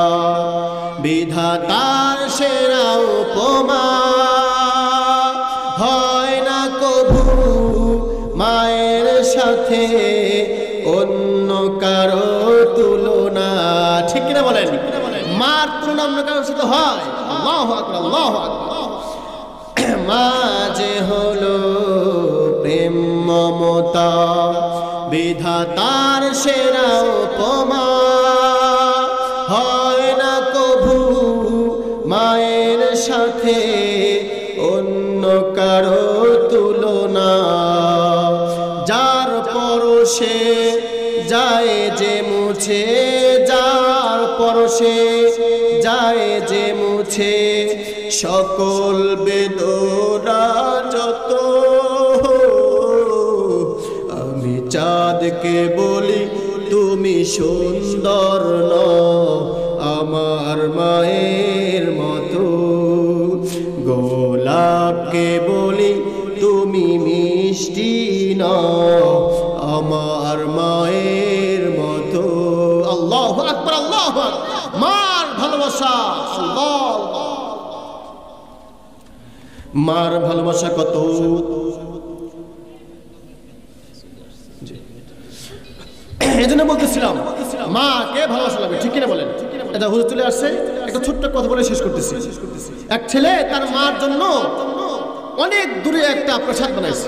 [SPEAKER 1] বিধাতার সেরা উপমা, হয় না কভু মায়ের সাথে অন্য কারো তুলনা। ঠিক কিনা বলেন? মার তুলনা অন্য কারোর সাথে হয়? আল্লাহু আকবার, আল্লাহু আকবার। মা যে হলো প্রেম মমতা, বিধাতার সেরা উপমা, হয় না কভু মায়ের সাথে অন্য কারো তুলনা। যার পরশে যায় যে মুছে, যার পরশে যায় যে মুছে সকল বেদনা যত, আমি চাঁদকে বলি তুমি সুন্দর নও আমার মায়ের মতো, গোলাপকে বলি তুমি মিষ্টি নও আমার মায়ের মতো। আল্লাহু আকবার, আল্লাহু আকবার। মার ভালোবাসা, আল্লাহ, মার ভালোবাসা কত। এই জন্য বলতেছিলাম মাকে ভালোবাসা লাগবে। ঠিক কিনা বলেন? এটা হুজুর চলে আসছে, একটা ছোট্ট কথা বলে শেষ করতেছি। এক ছেলে তার মার জন্য অনেক দূরে একটা প্রাসাদ বানাইছে,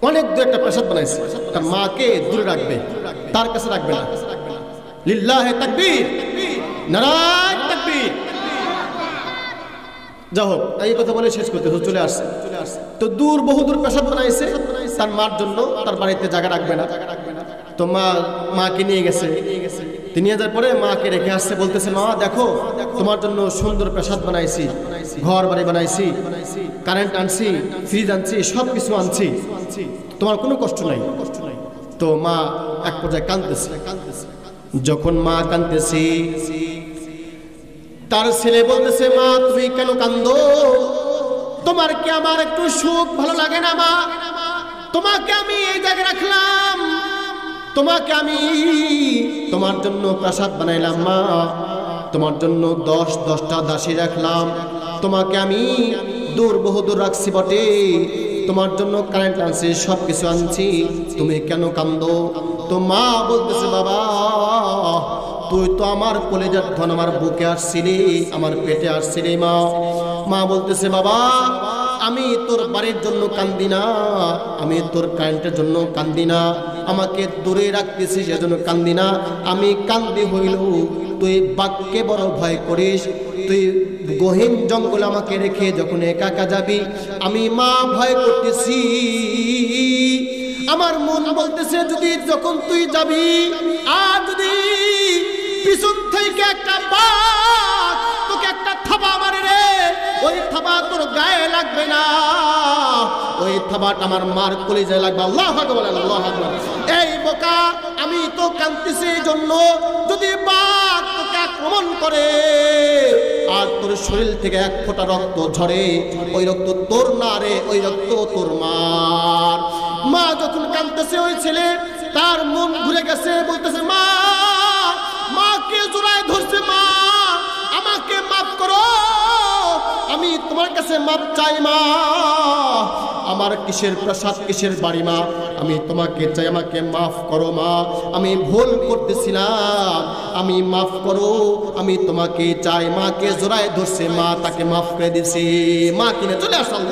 [SPEAKER 1] অনেক দূরে একটা প্রাসাদ বানাইছে। তার মাকে দূরে রাখবে, তার কাছে রাখবে না। লিল্লাহে তাকবীর, নারায়ে তাকবীর। যাই হোক, এই কথা বলে শেষ করতে হুজুর চলে আসছে। তো দূর, বহুদূর প্রাসাদ বানাইছে তার মার জন্য, তার বাড়িতে জায়গা রাখবে না। তো মাকে নিয়ে গেছে। নিয়ে যাওয়ার পরে মাকে রেখে আসছে, বলতেছে মা দেখো তোমার জন্য সুন্দর প্রাসাদ বানাইছি, ঘর বাড়ি বানাইছি, কারেন্ট আনছি, ফ্রিজ আনছি, সব কিছু আনছি, তোমার কোনো কষ্ট নাই। তো মা এক পর্যায়ে কাঁদতেছে। যখন মা কাঁদতেছে, তার ছেলে বলতেছে মা তুমি কেন কাঁদো? তোমার কি আমার একটু সুখ ভালো লাগে না মা? তোমাকে আমি এই জায়গায় রাখলাম, তোমাকে আমি তোমার জন্য প্রাসাদ বানাইলাম মা, তোমার জন্য 10টা দাসী রাখলাম, তোমাকে আমি দূর বহুদূর রাখছি বটে, তোমার জন্য কারেন্ট আনছি, সব কিছু আনছি, তুমি কেন কান্দো? তো মা বলতেছে বাবা তুই তো আমার কলেজার ধন, আমার বুকে আসছিলি, আমার পেটে আসছিলি মা। মা বলতেছে বাবা আমি তোর বাড়ির জন্য কান্দি না, আমি তোর কারেন্টের জন্য কান্দি না, আমাকে দূরে রাখতেছিস সেজন্য কান্দি না, আমি কান্দি হইল তুই বাঘকে বড় ভয় করিস, তুই গহীন জঙ্গল আমাকে রেখে যখন একা একা যাবি, আমি মা ভয় করতেছি। আমার মন বলতেছে যদি যখন তুই যাবি আর যদি পিছন থেকে একটা বাঘ তোকে একটা থাবা মারে রে, ওই থাবা তোর গায়ে লাগবে না, ওই থাবাটা আমার মার কলিজায় লাগবে। আল্লাহু আকবার, আল্লাহু আকবার। এই বোকা আমি তো কাঁদতেছি এই জন্য, যদি বাঘ তোকে আক্রমণ করে আর তোর শরীর থেকে এক ফোঁটা রক্ত ঝরে, ওই রক্ত তোর না রে, ওই রক্ত তোর মার। মা যখন কাঁদতেছে ওই ছেলে তার মন ঘুরে গেছে, বলতেছে মা, মাকে জোড়ায় ধরছে, মা আমাকে মাফ করো, আমি তোমার কাছে মাফ চাই মা, আমার কিসের প্রাসাদ কিসের বাড়ি মা, আমি তোমাকে চাই, আমাকে মাফ করো মা, আমি ভুল করতেছিলাম, আমি মাফ করো, আমি তোমাকে চাই। মাকে জোড়ায় ধরছে, মা তাকে মাফ করে দিছে, মা কিনে চলে আসল।